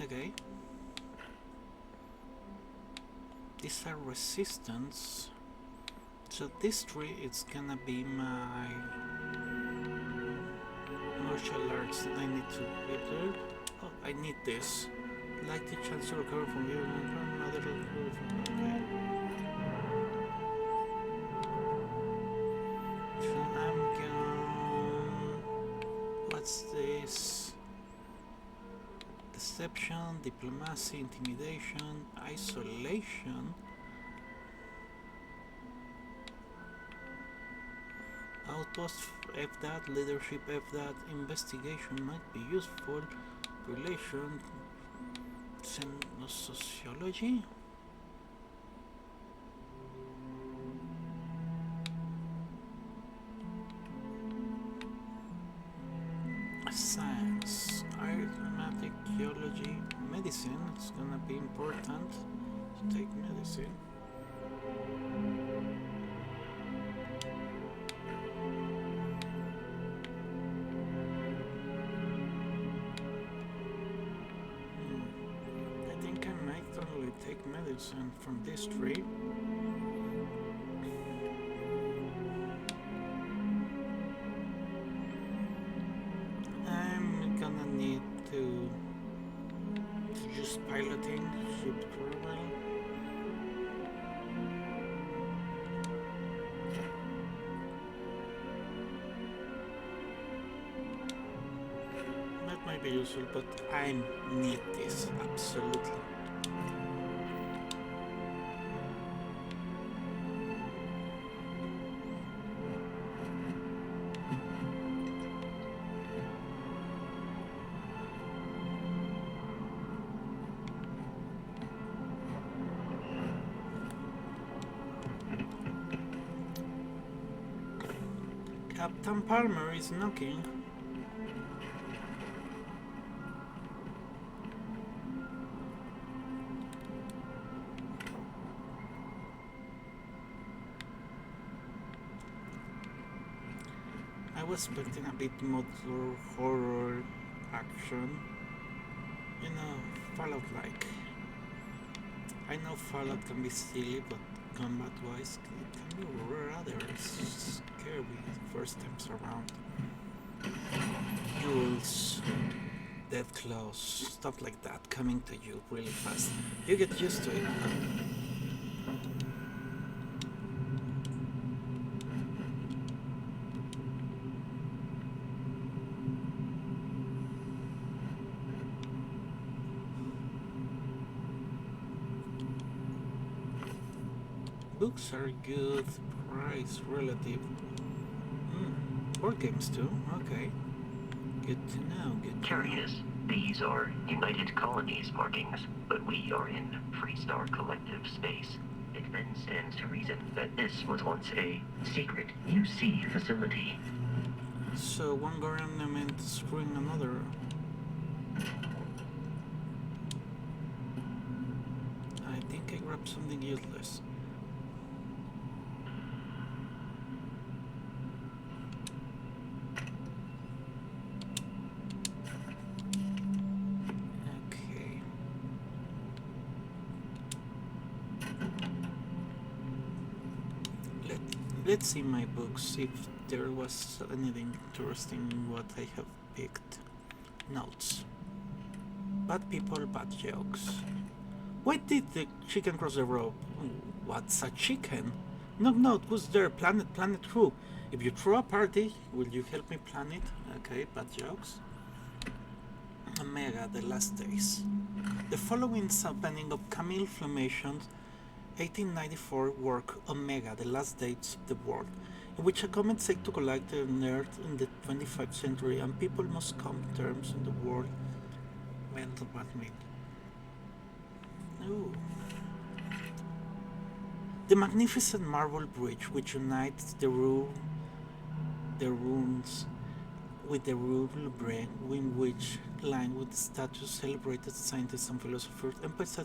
Okay. These are resistance. So this tree is gonna be my martial arts. I need to get there. Oh, I need this. Like the chance to recover from your another recovery from. Okay. So I'm gonna. What's this? Deception, diplomacy, intimidation, isolation. Outpost F that, leadership F that, investigation might be useful, relation, sociology. Science, arithmetic, geology, medicine. It's gonna be important to take medicine. I think I might totally take medicine from this tree. I'm gonna need to use piloting, ship travel. That might be useful, but I need this, absolutely. Captain Palmer is knocking. I was expecting a bit more horror action. You know, Fallout-like. I know Fallout can be silly, but combat-wise, it can be rather scary first times around. Duels, death claws, stuff like that coming to you really fast. You get used to it. Books are good, price relative. Board games too, okay. Good to know, good to Curious. These are United Colonies markings, but we are in Freestar Collective space. It then stands to reason that this was once a secret UC facility. So one government screwing another. I think I grabbed something useless. Let's see my books if there was anything interesting in what I have picked. Notes. Bad people, bad jokes. Why did the chicken cross the road? What's a chicken? Knock knock, who's there? Planet, planet who? If you throw a party, will you help me plan it? Okay, bad jokes. Omega, the last days. The following is opening of Camille Flamation's 1894 work Omega, the last days of the world, in which a comet said to collide on Earth in the 25th century and people must come to terms in the world. Well, what mean? Ooh. The magnificent marble bridge which unites the ruins with the rural brain, in which, lined with statues celebrated scientists and philosophers, emphasize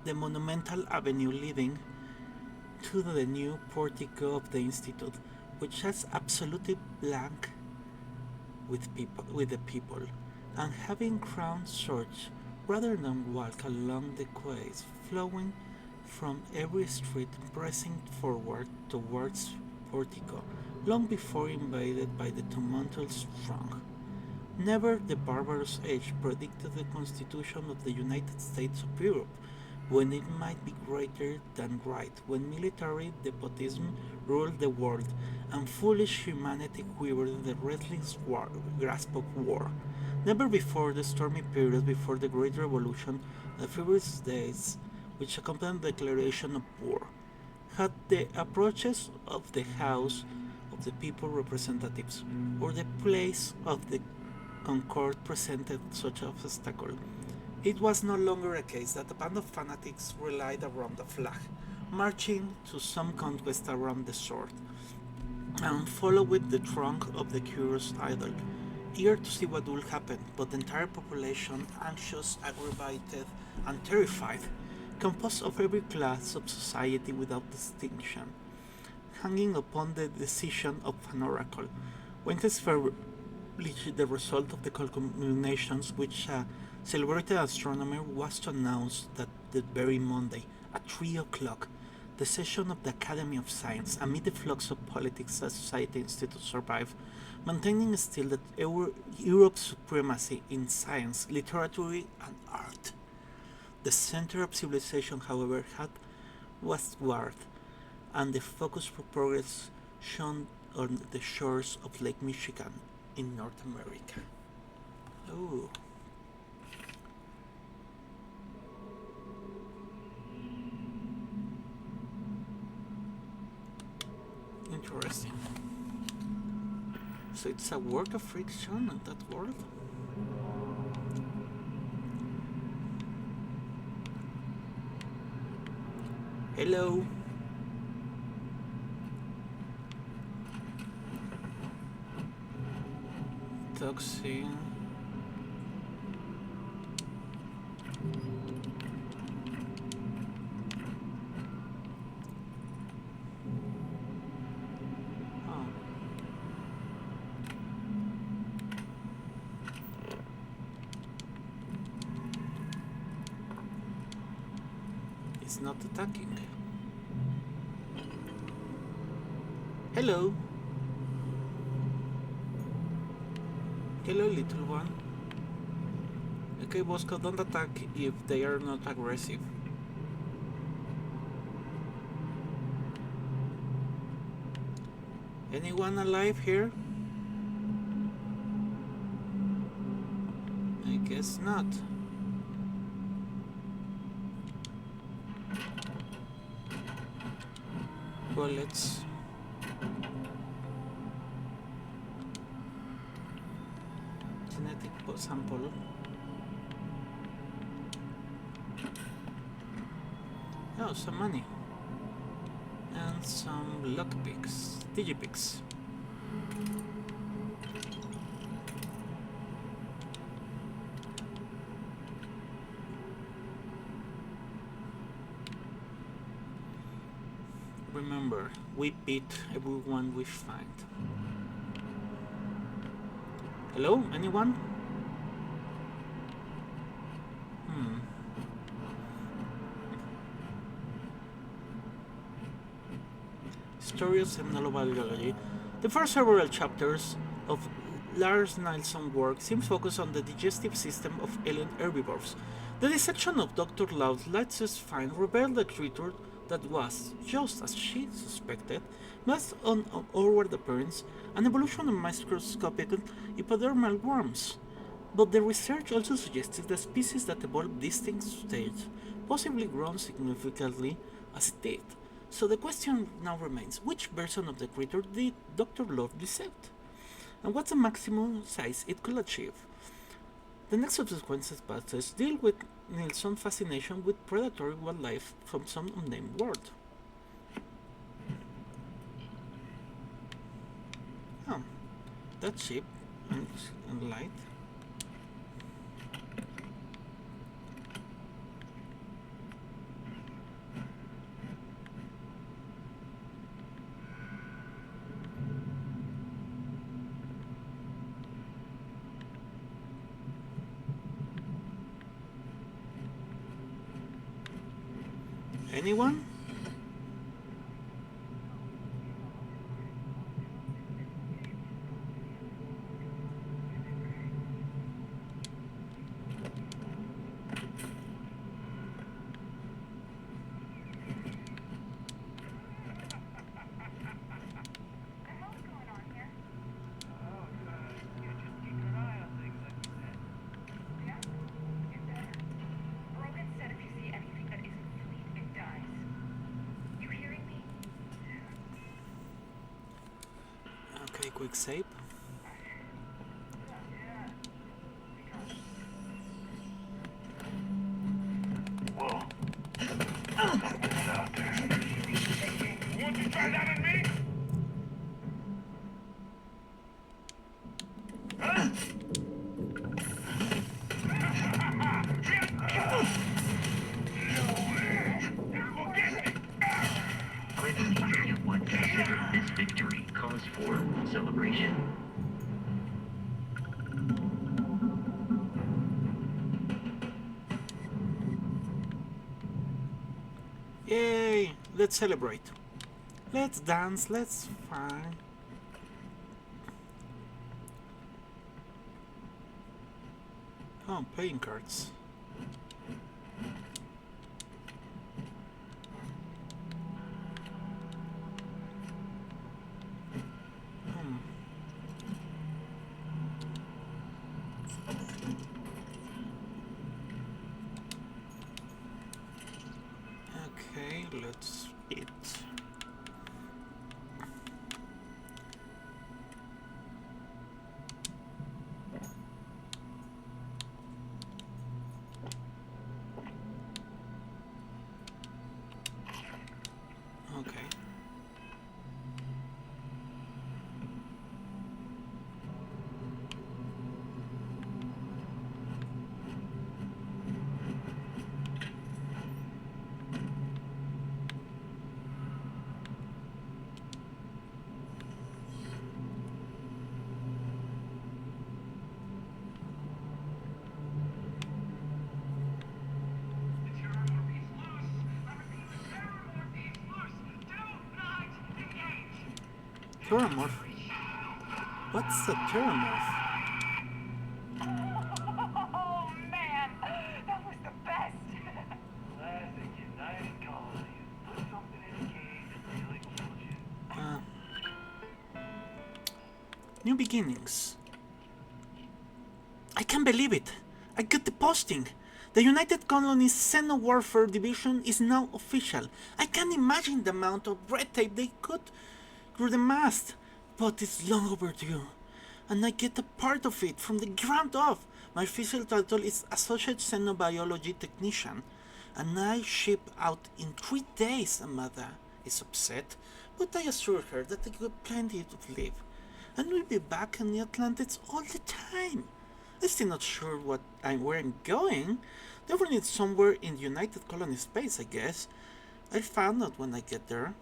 the monumental avenue leading to the new portico of the institute, which has absolutely blank with the people, and having crowned swords rather than walk along the quays flowing from every street, pressing forward towards portico, long before invaded by the tumultuous throng. Never the barbarous age predicted the constitution of the United States of Europe, when it might be greater than right, when military despotism ruled the world, and foolish humanity quivered in the restless grasp of war. Never before the stormy period before the Great Revolution, the furious days which accompanied the declaration of war, had the approaches of the House of the People Representatives, or the place of the Concord presented such an obstacle. It was no longer a case that a band of fanatics relied around the flag, marching to some conquest around the sword, and followed the throng of the curious idol, eager to see what would happen, but the entire population, anxious, aggravated, and terrified, composed of every class of society without distinction, hanging upon the decision of an oracle, when his the result of the calculations which a celebrated astronomer was to announce that the very Monday, at 3 o'clock, the session of the Academy of Science, amid the flux of politics that society institutes survive, maintaining still that Europe's supremacy in science, literature, and art. The center of civilization, however, had westward, and the focus for progress shone on the shores of Lake Michigan in North America. Oh. Interesting. So it's a work of friction in that world? Hello. Toxin. Oh. It's not attacking. Hello. Hello, little one. Okay, Bosco, don't attack if they are not aggressive. Anyone alive here? I guess not. Well, let's... genetic sample. Oh, some money. And some lockpicks, digipicks. Remember, we beat everyone we find. Hello? Anyone? story of xenobiology, the first several chapters of Lars Nilsson's work seems focused on the digestive system of alien herbivores. The dissection of Dr. Loud's latest find revealed a creature that was, just as she suspected, based on outward appearance, an evolution of microscopic epidermal worms. But the research also suggested that species that evolved distinct stages possibly grown significantly as it did. So the question now remains, which version of the creature did Dr. Love dissect? And what's the maximum size it could achieve? The next subsequent passages deal with Nilsson's fascination with predatory wildlife from some unnamed world. Oh, that's cheap and light. Anyone? Okay, quick save. Whoa. Something's out there. Want to try that on me? Critically, would consider this victory cause for celebration. Yay! Let's celebrate. Let's dance, let's find. Oh, playing cards. Okay, let's eat. Okay. Terramorph? What's a terramorph? Oh man, that was the best. Classic United Colonies. Put something in a cage until it kills you. New beginnings. I can't believe it. I got the posting. The United Colonies Xeno Warfare Division is now official. I can't imagine the amount of red tape they cut through the mast, but it's long overdue. And I get a part of it from the ground up. My official title is Associate Xenobiology Technician, and I ship out in 3 days. Amada is upset, but I assure her that I got plenty to live, and we'll be back in the Atlantis all the time. I'm still not sure where I'm going. Definitely somewhere in the United Colony space, I guess. I'll find out when I get there.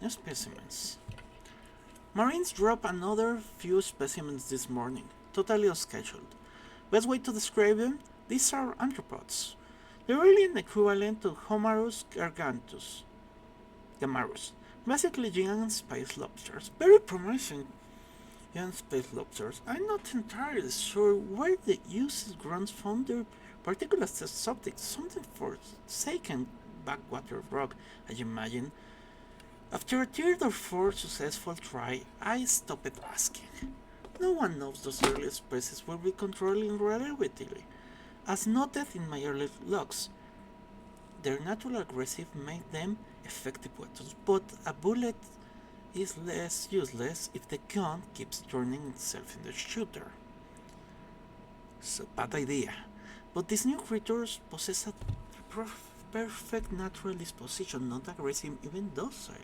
No specimens. Marines dropped another few specimens this morning, totally unscheduled. Best way to describe them? These are arthropods. They're really an equivalent to Homarus gargantus. Gamarus, Basically, giant space lobsters. Very promising giant space lobsters. I'm not entirely sure where the UC grunts found their particular subject. Something forsaken backwater rock, I imagine. After a third or fourth successful try, I stopped asking. No one knows those early species will be controlling relatively. As noted in my early logs, their natural aggressive made them effective weapons, but a bullet is less useless if the gun keeps turning itself in the shooter. So bad idea. But these new creatures possess a perfect natural disposition, not aggressive, even docile,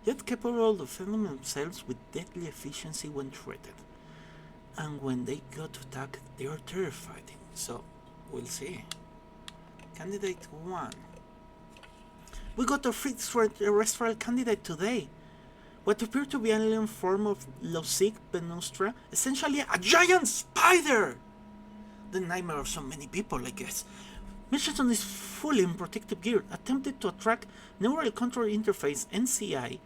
yet capable of defending themselves with deadly efficiency when threatened. And when they go to attack, they are terrifying. So, we'll see. Candidate 1. We got our first terrestrial candidate today. What appeared to be an alien form of Losic Venustra, essentially a giant spider! The nightmare of so many people, I guess. Michelson is fully in protective gear, attempted to attract Neural Control Interface (NCI).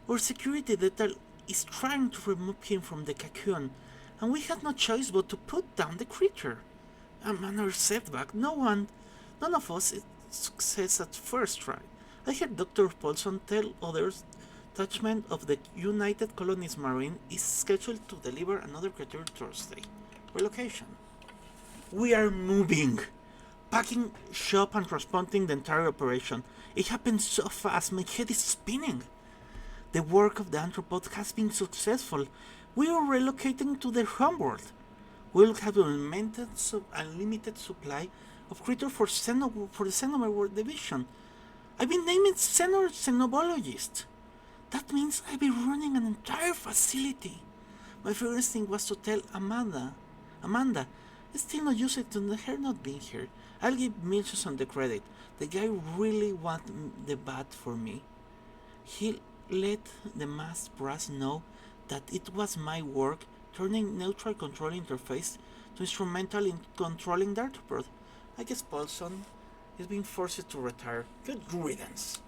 Our security detail is trying to remove him from the cocoon, and we had no choice but to put down the creature. A minor setback. None of us is success at first try. I heard Dr. Paulson tell others detachment of the United Colonies Marine is scheduled to deliver another creature Thursday. Relocation. We are moving. Packing shop and transporting the entire operation. It happened so fast, my head is spinning. The work of the anthropod has been successful. We are relocating to their homeworld. We'll have an unlimited supply of critters for the Xenomorph division. I've been named Xenobologist. That means I'll be running an entire facility. My first thing was to tell Amanda, it's still not used to her not being here. I'll give Milchson the credit. The guy really wanted the bat for me. He let the masked brass know that it was my work turning neutral control interface to instrumental in controlling the arthropod. I guess Paulson is being forced to retire. Good riddance.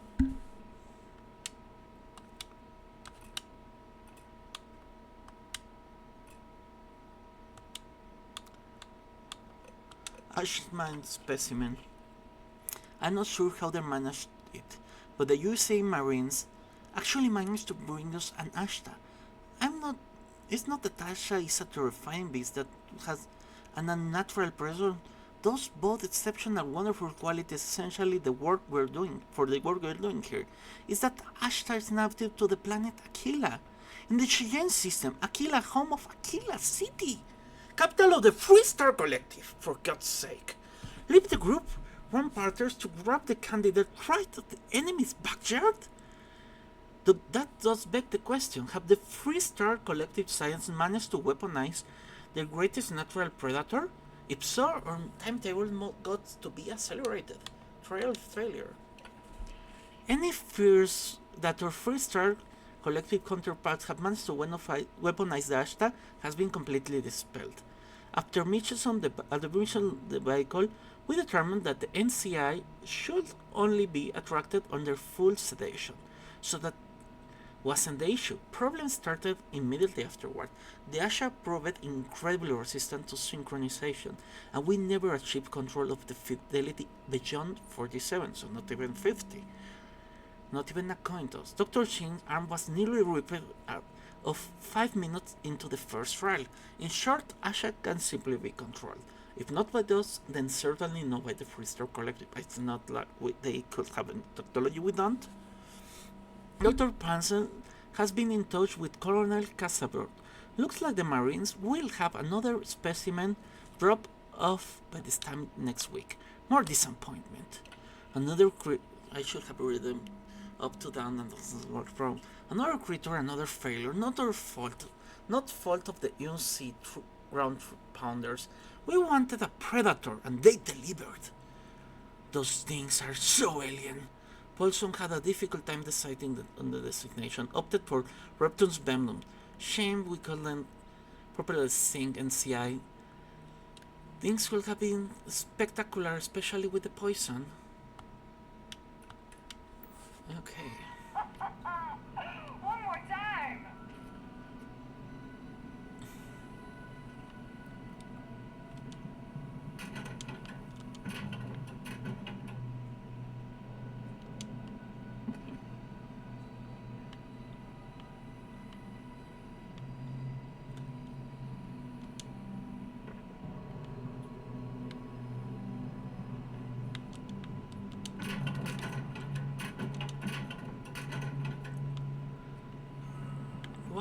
Ashman specimen. I'm not sure how they managed it, but the USA Marines actually managed to bring us an Ashta. It's not that Asha is a terrifying beast that has an unnatural presence. Those both exceptional, wonderful qualities essentially the work we're doing here. Is that Ashta is native to the planet Aquila. In the Cheyenne system, Aquila, home of Aquila City. Capital of the Free Star Collective, for God's sake. Leave the group, run partners to grab the candidate right at the enemy's backyard? That does beg the question, have the Free Star Collective Science managed to weaponize their greatest natural predator? If so, our timetable got to be accelerated. Trial failure. Any fears that our Free Star Collective counterparts have managed to weaponize the Ashta has been completely dispelled. After Michelson the vehicle, we determined that the NCI should only be attracted under full sedation, so that wasn't the issue. Problems started immediately afterward. The Asha proved incredibly resistant to synchronization, and we never achieved control of the fidelity beyond 47, so not even 50. Not even a coin toss. Dr. Shin's arm was nearly ripped out of 5 minutes into the first trial. In short, Asha can simply be controlled. If not by us, then certainly not by the Free Star Collective. It's not like they could have a technology we don't. Dr. Pansen has been in touch with Colonel Casabert. Looks like the Marines will have another specimen drop off by this time next week. More disappointment. I should have read them up to down and from. Another creature, another failure. Not our fault. Not fault of the UNC ground pounders. We wanted a predator and they delivered. Those things are so alien. Paulson had a difficult time deciding on the designation, opted for Reptun's Venom. Shame we couldn't properly sing NCI. Things could have been spectacular, especially with the poison. Okay.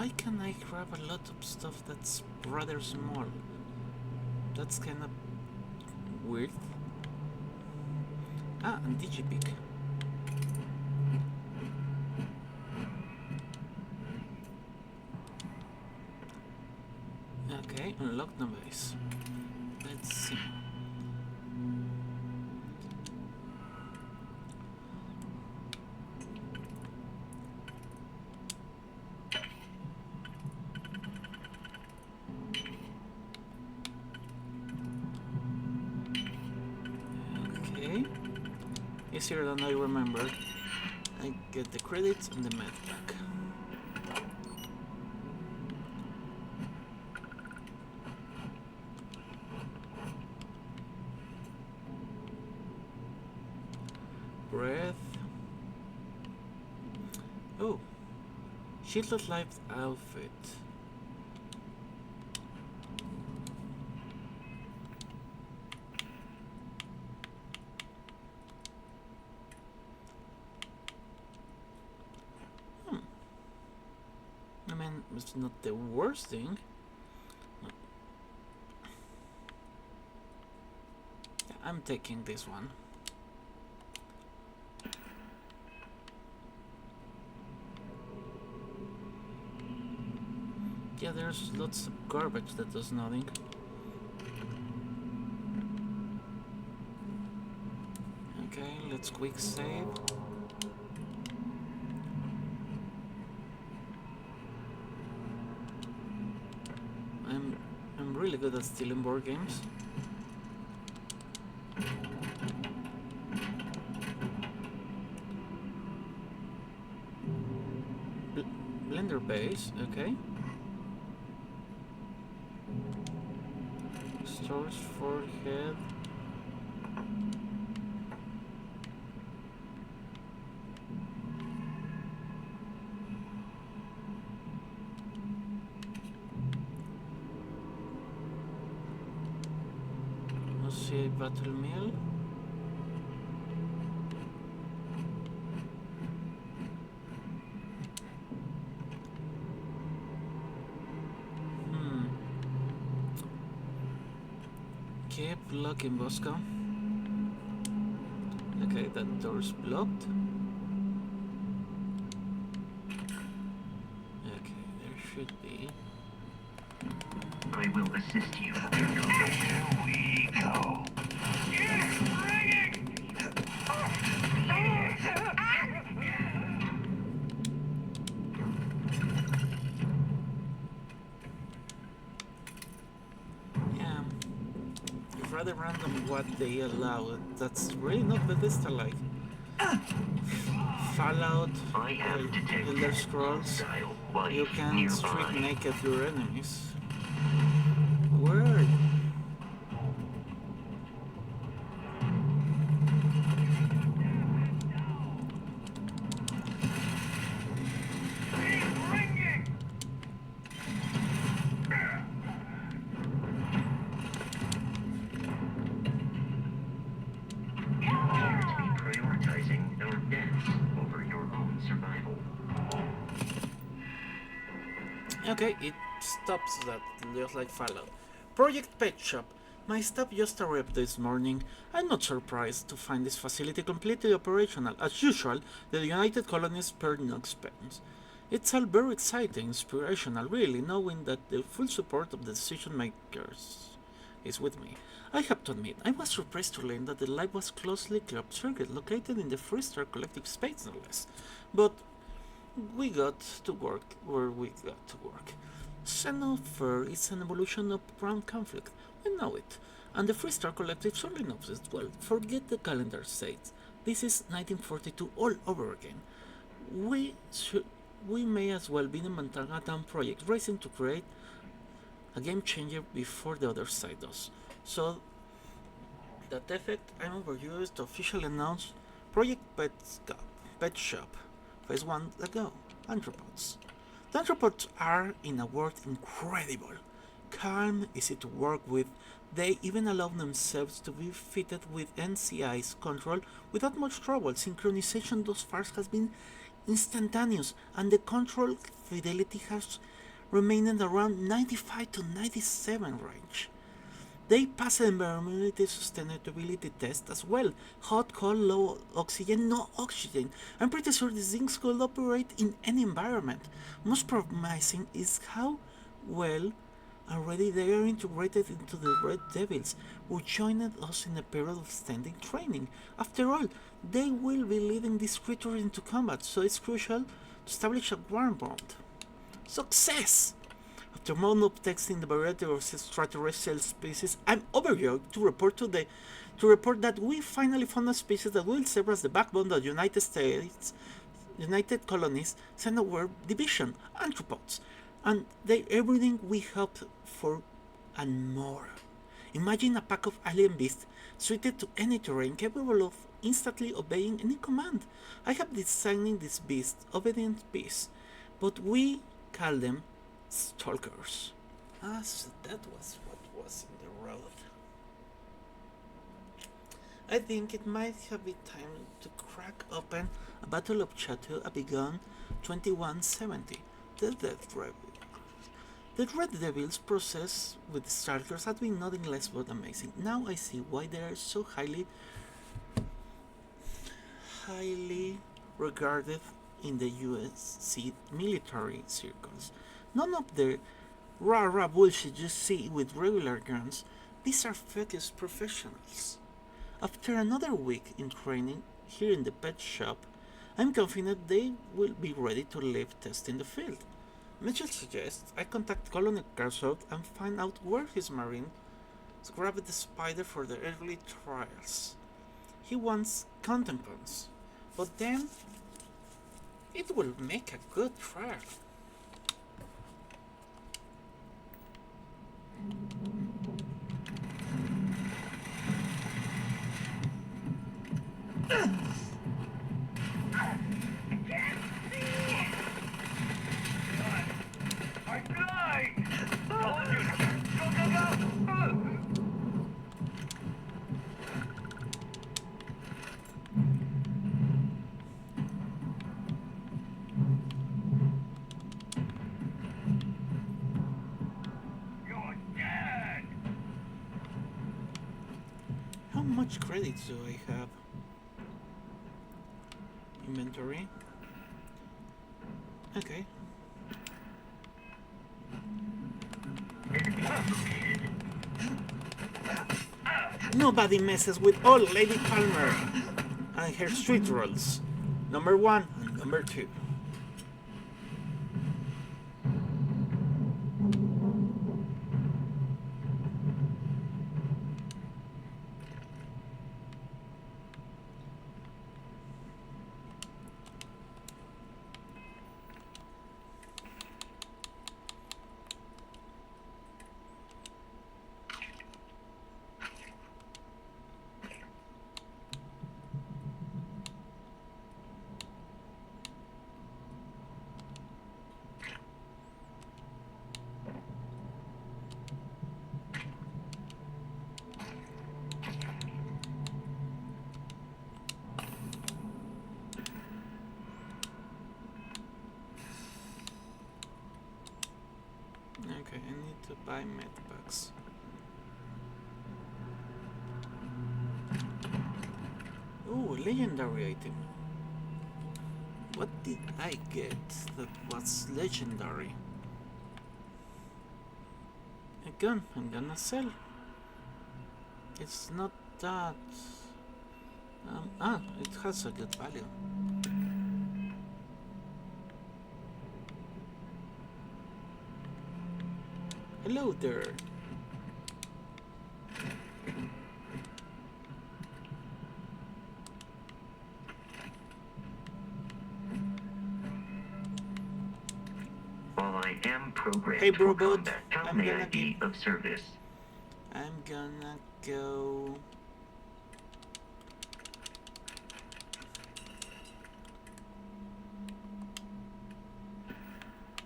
why can I grab a lot of stuff that's rather small? That's kind of weird. Ah, and Digipick. Okay, unlock the base. Let's see. Okay. Easier than I remember. I get the credits and the med pack. Breath. Oh, Shielded Life outfit. I mean, it's not the worst thing. Yeah, I'm taking this one. Yeah, there's lots of garbage that does nothing. Okay, let's quick save. I'm really good at stealing board games. Blender base, okay. Storage forehead. See battle mill. Keep locking Bosco. Okay, that door's blocked. Okay, there should be. I will assist you. Here we go. It's ringing! Yeah, it's rather random what they allow. That's really not Bethesda-like. Fallout, Elder Scrolls, you can strip naked your enemies. Where? Okay, it stops that, just like Fallout. Project Pet Shop. My staff just arrived this morning. I'm not surprised to find this facility completely operational. As usual, the United Colonies spared no expense. It's all very exciting, inspirational, really, knowing that the full support of the decision makers is with me. I have to admit, I was surprised to learn that the lab was closely clubbed circuit located in the Freestar Collective Space, no less. But we got to work where we got to work. Xenofair is an evolution of ground conflict. We know it. And the Freestar Collective certainly knows it well. Forget the calendar dates. This is 1942 all over again. We may as well be the Manhattan Project, racing to create a game changer before the other side does. So, that effect, I'm overused to officially announce Project Pet Shop. Phase 1 ago. Anthropods. The anthropods are, in a word, incredible. Calm, easy to work with. They even allow themselves to be fitted with NCI's control without much trouble. Synchronization thus far has been instantaneous, and the control fidelity has remained around 95 to 97 range. They pass the environmental sustainability test as well. Hot, cold, low oxygen, no oxygen. I'm pretty sure these things could operate in any environment. Most promising is how well already they are integrated into the Red Devils, who joined us in a period of standing training. After all, they will be leading these creatures into combat, so it's crucial to establish a warm bond. Success! After months of testing the variety of extraterrestrial species, I'm overjoyed to report that we finally found a species that will serve as the backbone of the United Colonies Center Division, anthropods, and they're everything we hoped for and more. Imagine a pack of alien beasts suited to any terrain, capable of instantly obeying any command. I have designed these beasts obedient beasts, but we call them stalkers. So that was what was in the road. I think it might have been time to crack open a Battle of Chateau Abigon 2170. The Red Devils' process with the Stalkers has been nothing less but amazing. Now I see why they are so highly regarded in the USC military circles. None of the rah-rah bullshit you see with regular guns. These are focused professionals. After another week in training here in the pet shop, I'm confident they will be ready to leave testing the field. Mitchell suggests I contact Colonel Carswell and find out where his marines grabbed the spider for the early trials. He wants contemplants, but then it will make a good trial. I fly! Told you to go! You're dead! How much credit do I have? Inventory. Okay. Nobody messes with old Lady Palmer and her sweet rolls. Number 1 and number 2. Okay, I need to buy medpacks. Ooh, legendary item. What did I get that was legendary? A gun I'm gonna sell. It's not that... it has a good value. Hello there. While I am programmed Hey, for Brobot, combat, how I'm may I gonna be of service? I'm gonna go...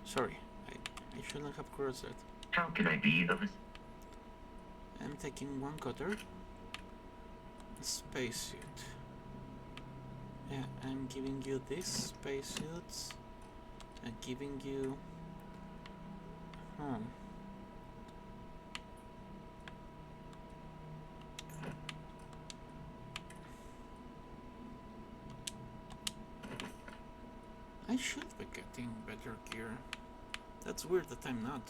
Sorry, I shouldn't have crossed that. How can I be of I'm taking one cutter, a spacesuit. Yeah, I'm giving you these spacesuits. I'm giving you... I should be getting better gear. That's weird that I'm not.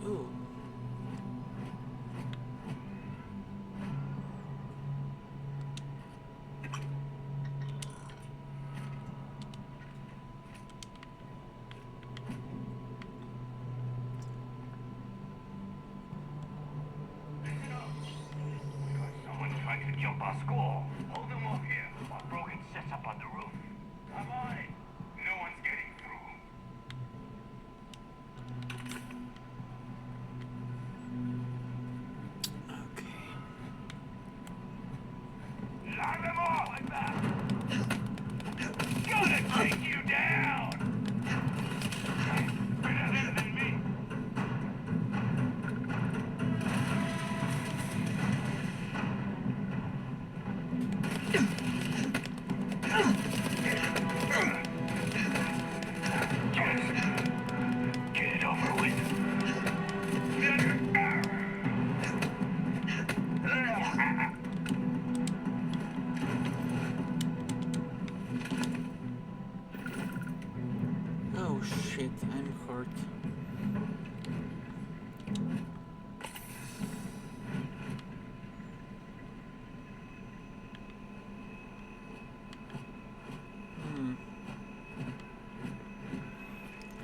Ooh. Someone's trying to jump our school. Hold them off here while Brogan sets up on the roof. Come on. No one's getting through. Okay. Line them all like that. Gonna take you down. You're better than me. Get it over with. Oh shit, I'm hurt.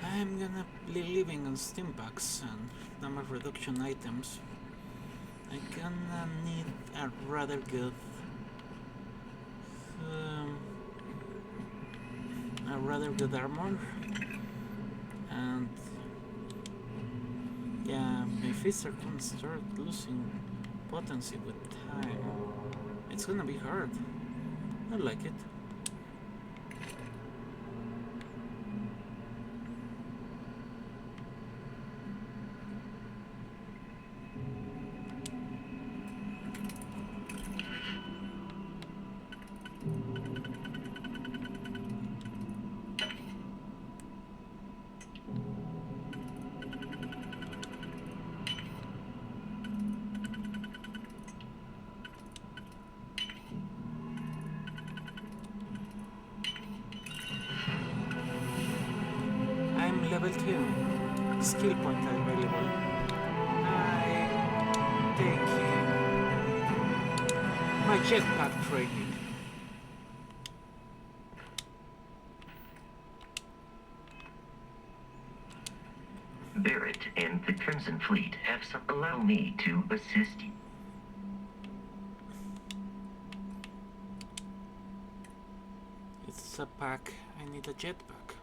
I'm gonna be living on steam packs and number reduction items. I'm gonna need a rather good armor, and yeah, my fists are gonna start losing potency with time. It's gonna be hard. I like it. Level 2. Skill point available. I'm taking my jetpack training. Barrett and the Crimson Fleet have some. Allow me to assist you. It's a pack. I need a jetpack.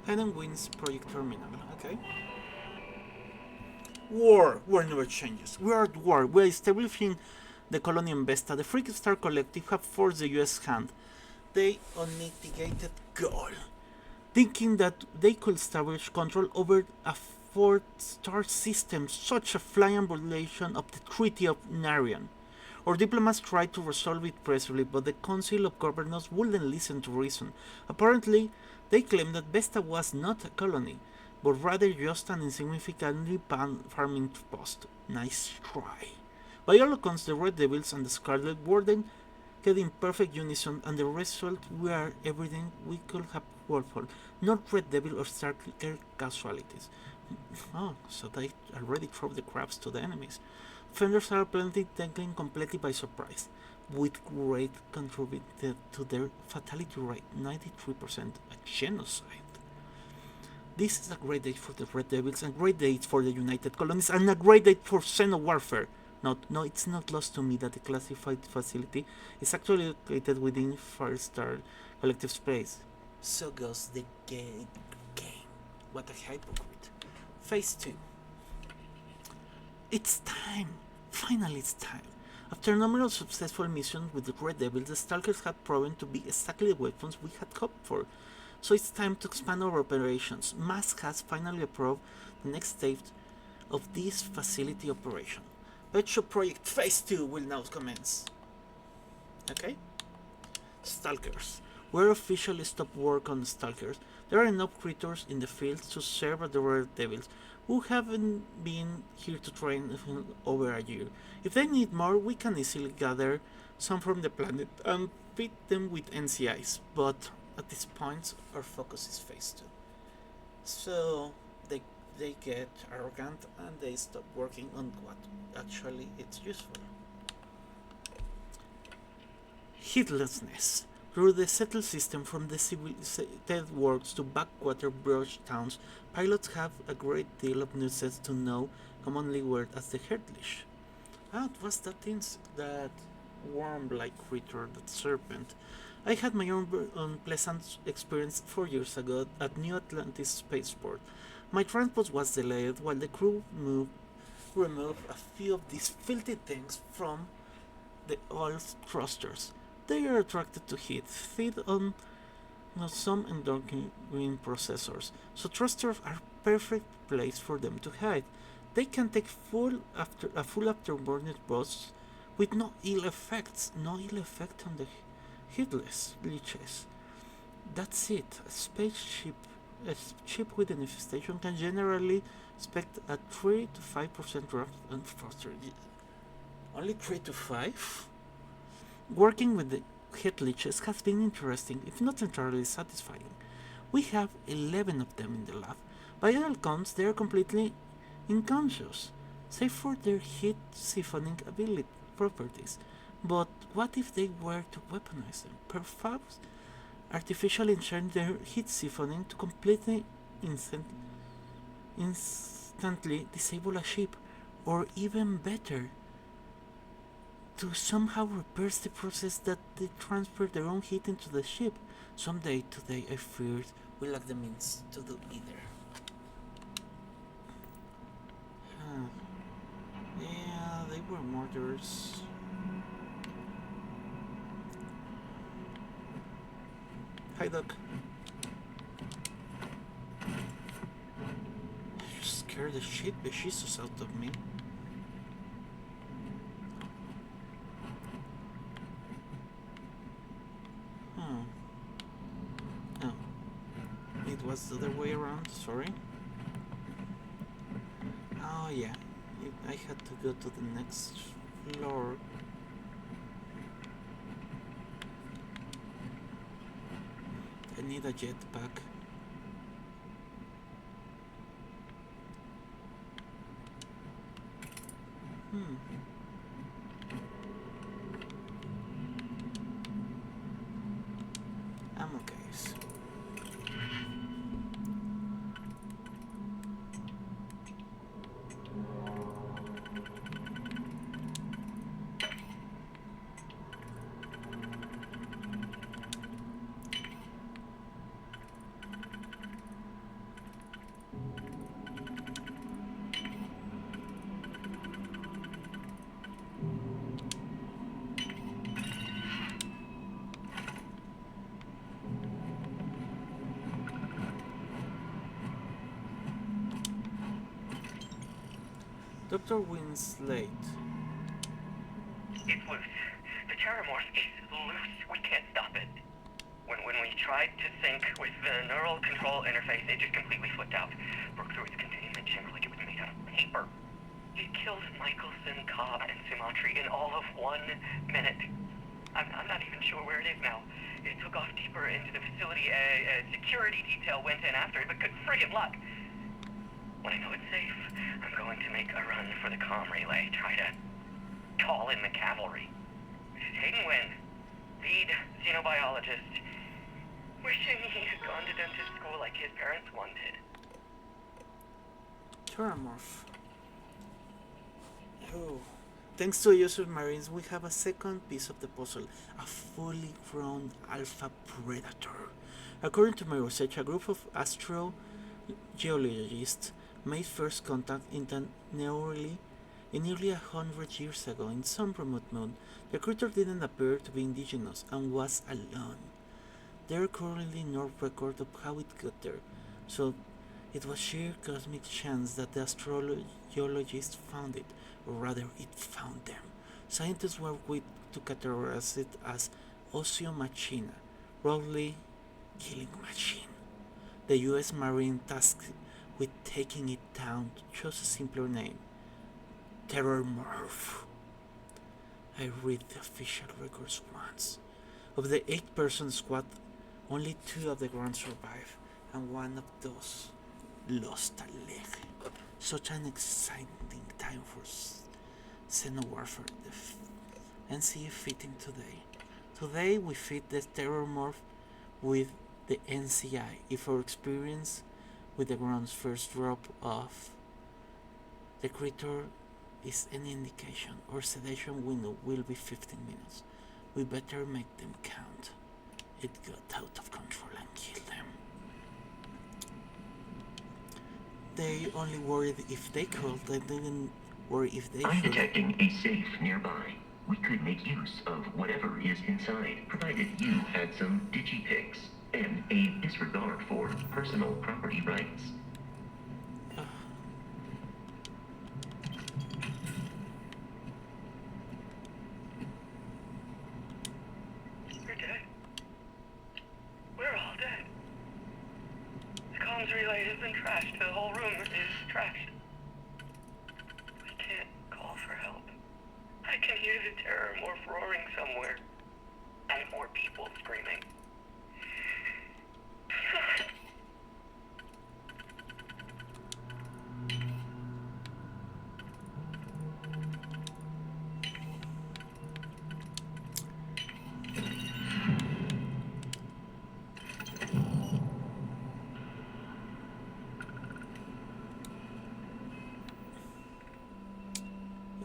Hidden Winds Project Terminal, okay. War! War never changes. We are at war. We are establishing the colony in Vesta. The Freak Star Collective have forced the US hand. They unmitigated goal. thinking that they could establish control over a fourth-star system, such a flying violation of the Treaty of Narion. Our diplomats tried to resolve it peacefully, but the Council of Governors wouldn't listen to reason. Apparently, they claimed that Vesta was not a colony, but rather just an insignificantly farming post. Nice try. By all accounts, the Red Devils and the Scarlet Warden get in perfect unison, and the result were everything we could have hoped for. Not Red Devil or Starker casualties. Oh, so they already throw the crabs to the enemies. Defenders are apparently taken completely by surprise, with great contributed to their fatality rate, 93%, a genocide. This is a great day for the Red Devils, and great day for the United Colonies, and a great day for Xeno warfare. No, it's not lost to me that the classified facility is actually located within Firestar Collective Space. So goes the game. What a hypocrite. Phase 2. It's time! Finally it's time! After a number of successful missions with the Red Devils, the Stalkers had proven to be exactly the weapons we had hoped for. So it's time to expand our operations. MASC has finally approved the next stage of this facility operation. Petshop Project Phase 2 will now commence. Okay? Stalkers. We're officially stopped work on Stalkers. There are enough creatures in the field to serve as the Red Devils, who haven't been here to train in over a year. If they need more, we can easily gather some from the planet and feed them with NCIs, but at this point, our focus is Phase 2. So, they get arrogant and they stop working on what actually it's useful. Heedlessness. Through the settled system from the civilized worlds to backwater brush towns, pilots have a great deal of nuisance to know, commonly word as the Headlish. It was that worm-like creature, that serpent. I had my own unpleasant experience 4 years ago at New Atlantis Spaceport. My transport was delayed while the crew removed a few of these filthy things from the oil thrusters. They are attracted to heat, feed on some endocrine processors, so thrusters are perfect place for them to hide. They can take full afterburner bursts with no ill effect on the heedless leeches. That's it. A ship with an infestation can generally expect a 3 to 5% drop on thruster. Only 3 to 5? Working with the head leeches has been interesting, if not entirely satisfying. We have 11 of them in the lab. By all accounts, they are completely unconscious, save for their heat siphoning properties. But what if they were to weaponize them? Perhaps artificially ensuring their heat siphoning to completely instantly disable a ship, or even better, to somehow reverse the process that they transfer their own heat into the ship. Someday today I feared we lack the means to do either. Yeah, they were murderers. Hi, Doc. You scared the shit bejesus out of me. Oh. It was the other way around, sorry. Oh yeah, I had to go to the next floor. I need a jetpack. I'm okay, so. Dr. Winslade. It's loose. The terramorph is loose. We can't stop it. When we tried to sync with the neural control interface, it just completely flipped out. Broke through its containment chamber like it was made out of paper. It killed Michelson, Cobb, and Sumatri in all of 1 minute. I'm not even sure where it is now. It took off deeper into the facility. A security detail went in after it, but good friggin' luck. When I know it's safe, I'm going to make a run for the comm relay. Try to call in the cavalry. Hayden Wynn, lead xenobiologist. Wishing he had gone to dentist school like his parents wanted. Terramorph. Oh. Thanks to you submarines, we have a second piece of the puzzle, a fully grown alpha predator. According to my research, a group of astrogeologists made first contact nearly 100 years ago in some remote moon. The creature didn't appear to be indigenous and was alone. There are currently no record of how it got there, so it was sheer cosmic chance that the astrogeologists found it, or rather it found them. Scientists were quick to categorize it as Ocio Machina, broadly killing machine. The US Marine tasked with taking it down chose a simpler name, Terrormorph. I read the official records once. Of the 8-person squad, only 2 of the ground survived, and one of those lost a leg. Such an exciting time for xenowarfare. The NCA fitting today. Today we fit the Terrormorph with the NCI. If our experience with the ground's first drop off the creature is any indication, our sedation window will be 15 minutes. We better make them count. It got out of control and killed them. They only worried if they could, they didn't worry if they I'm should. detecting a safe nearby. We could make use of whatever is inside, provided you had some digipics and a disregard for personal property rights. We're dead. We're all dead. The comms relay has been trashed. The whole room is trashed. We can't call for help. I can hear the Terrormorph roaring somewhere. And more people screaming.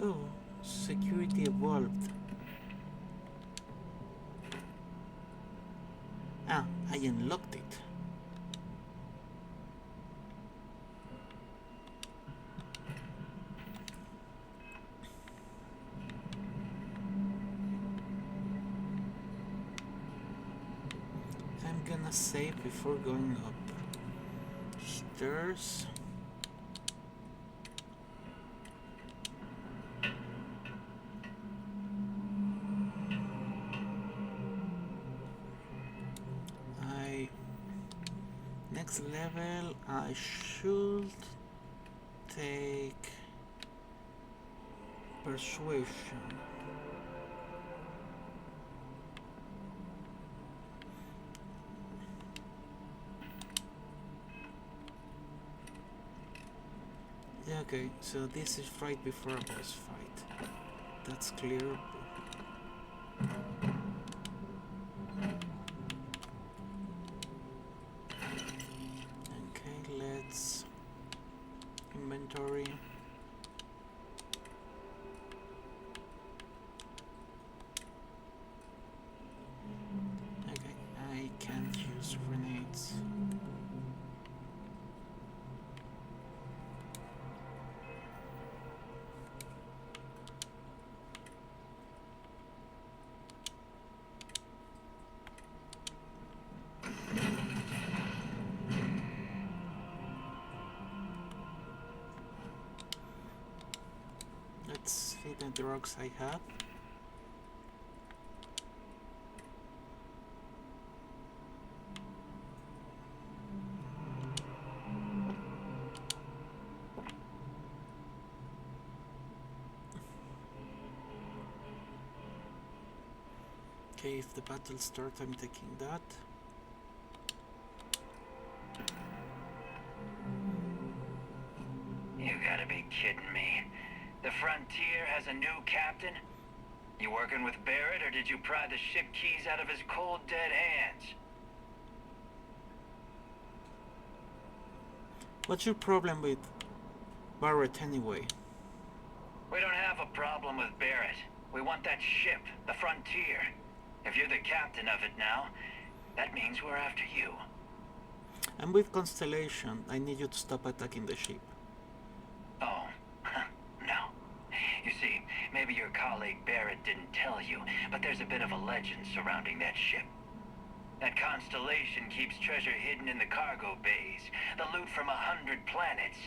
Oh, security evolved. I unlocked it. I'm gonna save before going up stairs. Next level, I should take persuasion. Yeah, okay, so this is right before a boss fight. That's clear. Okay, let's inventory. Okay, I can't use grenades. drugs I have. Okay, if the battle starts, I'm taking that. You gotta be kidding me. The Frontier has a new captain? You working with Barrett, or did you pry the ship keys out of his cold, dead hands? What's your problem with Barrett anyway? We don't have a problem with Barrett. We want that ship, the Frontier. If you're the captain of it now, that means we're after you. I'm with Constellation. I need you to stop attacking the ship. Oh, no. You see, maybe your colleague Barrett didn't tell you, but there's a bit of a legend surrounding that ship. That Constellation keeps treasure hidden in the cargo bays, the loot from 100 planets,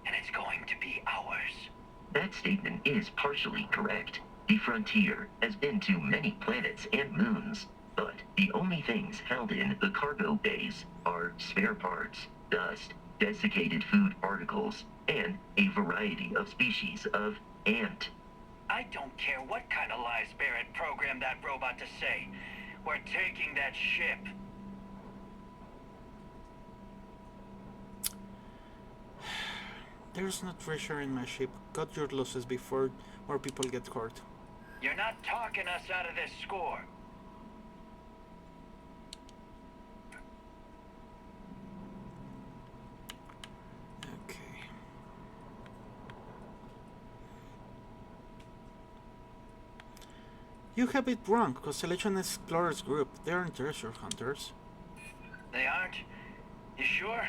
and it's going to be ours. That statement is partially correct. The Frontier has been to many planets and moons, but the only things held in the cargo bays are spare parts, dust, desiccated food particles, and a variety of species of ant. I don't care what kind of lies Barrett programmed that robot to say. We're taking that ship. There's no treasure in my ship. Cut your losses before more people get hurt. You're not talking us out of this score. Okay. You have it wrong. Constellation Explorers Group. They aren't treasure hunters. They aren't? You sure?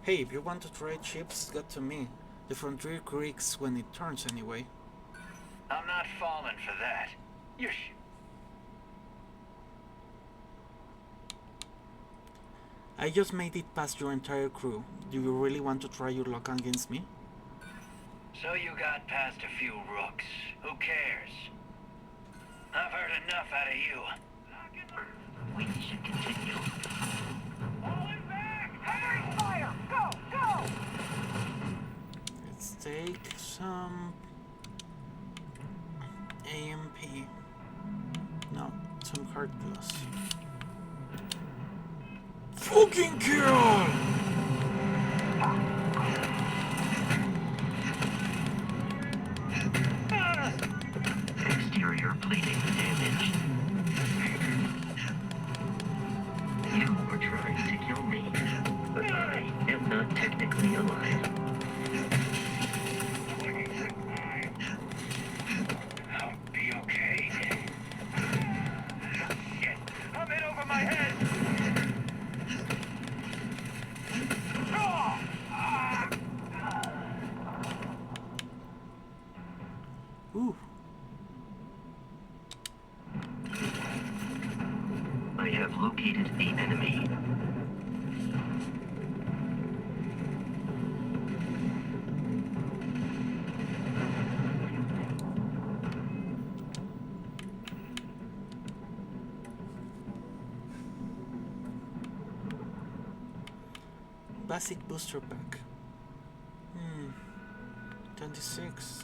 Hey, if you want to trade ships, get to me. The Frontier creaks when it turns anyway. I'm not falling for that. You're I just made it past your entire crew. Do you really want to try your luck against me? So you got past a few rooks. Who cares? I've heard enough out of you. We should continue. Falling back! Covering fire! Go! Go! Let's take some AMP. No, some hard glass. Fucking kill! Exterior plating damaged. You were trying to kill me, but I am not technically alive. I'll be okay. Shit! I'm in over my head! Ooh. I have located the enemy. Basic booster pack.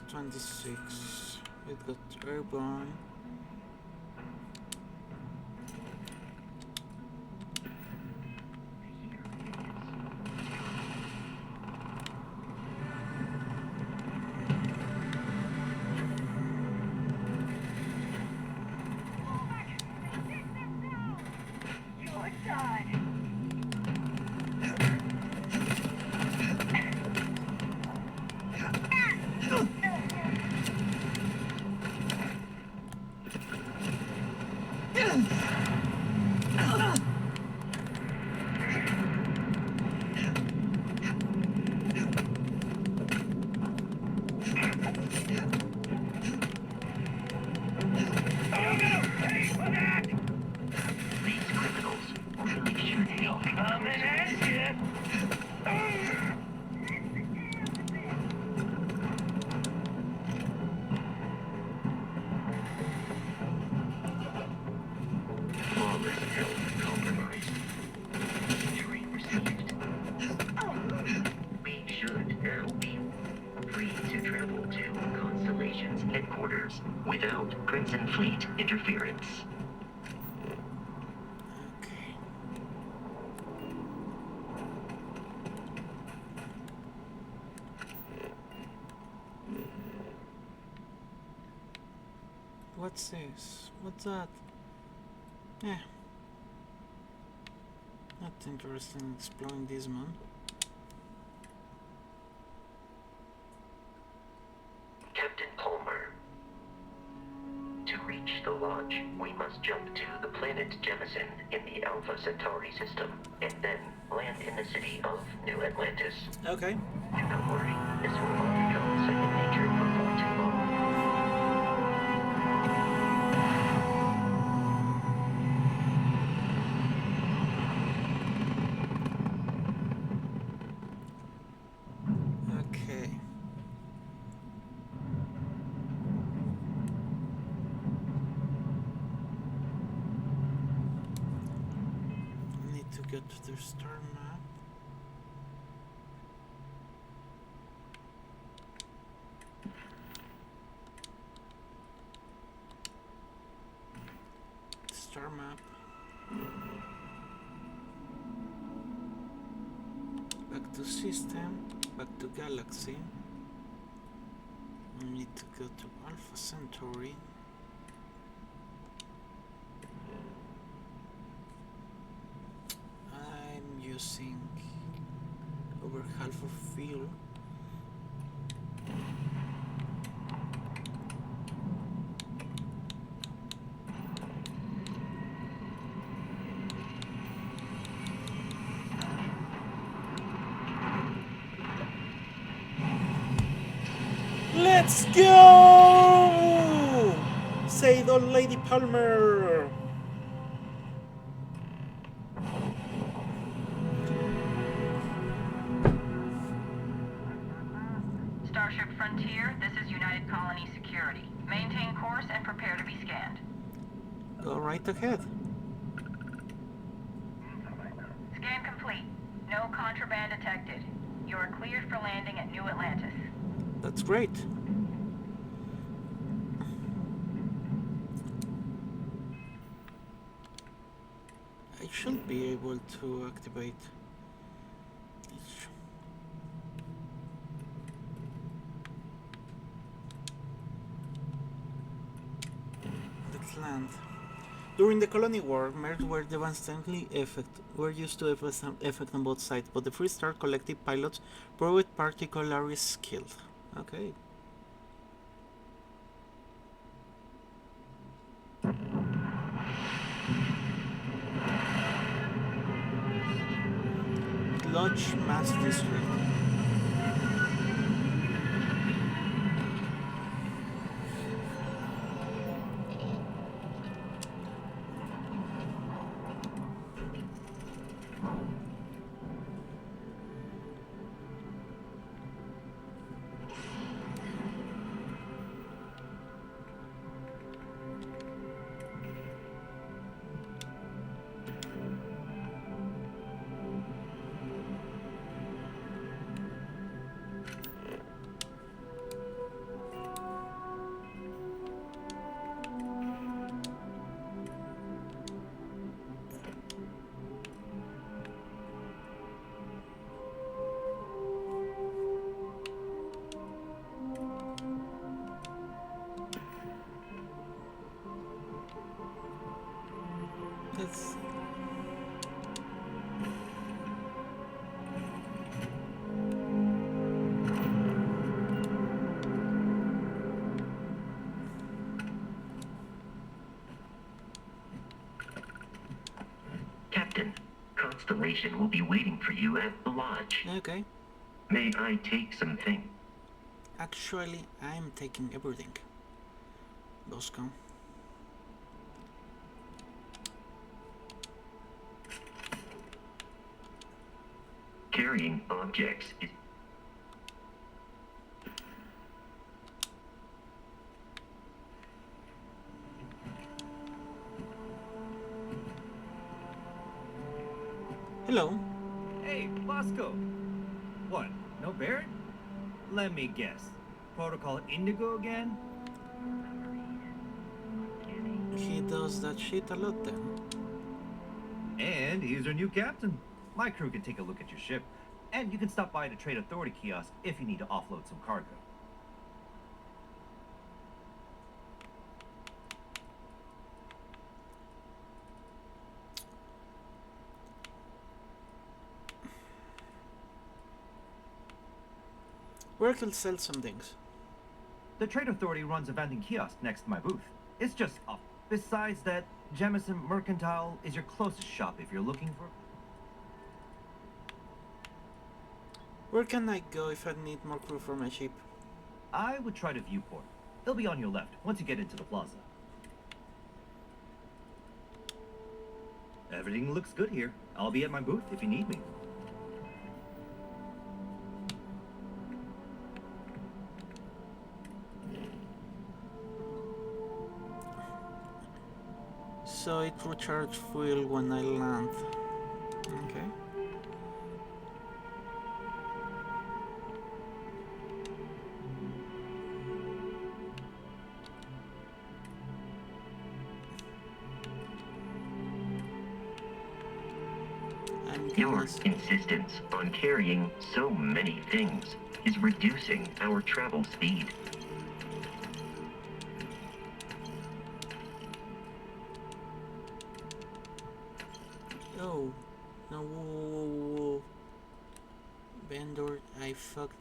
26. We've got airborne. You're done! These criminals really should be Coming at you! Service health compromised. Entry received. We should now be free to travel to Constellation's headquarters without Crimson Fleet interference. Okay. What's this? What's that? Yeah. Not interested in exploring this one. Captain Palmer. To reach the lodge, we must jump to the planet Jemison in the Alpha Centauri system, and then land in the city of New Atlantis. Okay. Do not worry, this will all become second nature before too long. Okay. Need to get to the star map. Star map. Back to system. Back to galaxy. We need to go to Alpha Centauri. I'm using over half of fuel. Let's go! Say old Lady Palmer. Starship Frontier, this is United Colony Security. Maintain course and prepare to be scanned. Go right ahead. Scan complete. No contraband detected. You are cleared for landing at New Atlantis. That's great. I should be able to activate each. Let's land. During the Colony War, MERS were devastatingly were used to effect on both sides, but the Free Star Collective pilots proved particularly skilled. Okay. Lodge Mass District. That's Captain, Constellation will be waiting for you at the lodge. okay. May I take something? Actually, I'm taking everything. Bosco. Carrying objects is... Hello. Hey, Bosco. What? No Barrett? Let me guess. Protocol Indigo again? He does that shit a lot then. And he's our new captain. My crew can take a look at your ship. And you can stop by the Trade Authority kiosk if you need to offload some cargo. Where could sell some things? The Trade Authority runs a vending kiosk next to my booth. It's just up. Besides that, Jemison Mercantile is your closest shop if you're looking for... Where can I go if I need more crew for my ship? I would try to Viewport. They'll be on your left once you get into the plaza. Everything looks good here. I'll be at my booth if you need me. So it recharges fuel when I land. Okay. Your insistence on carrying so many things is reducing our travel speed. Oh, no, whoa. Vendor, I fucked.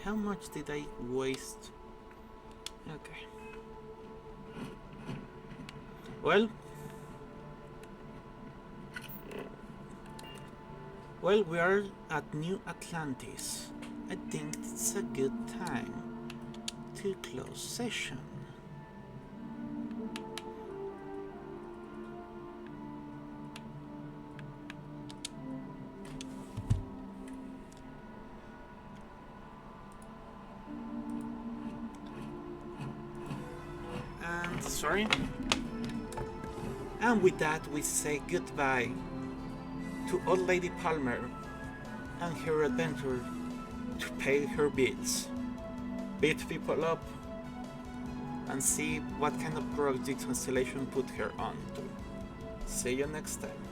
How much did I waste? Okay. Well, we are at New Atlantis. I think it's a good time to close session. And sorry. And with that, we say goodbye to Old Lady Palmer and her adventure to pay her bills, beat people up, and see what kind of project Constellation put her on to. See you next time.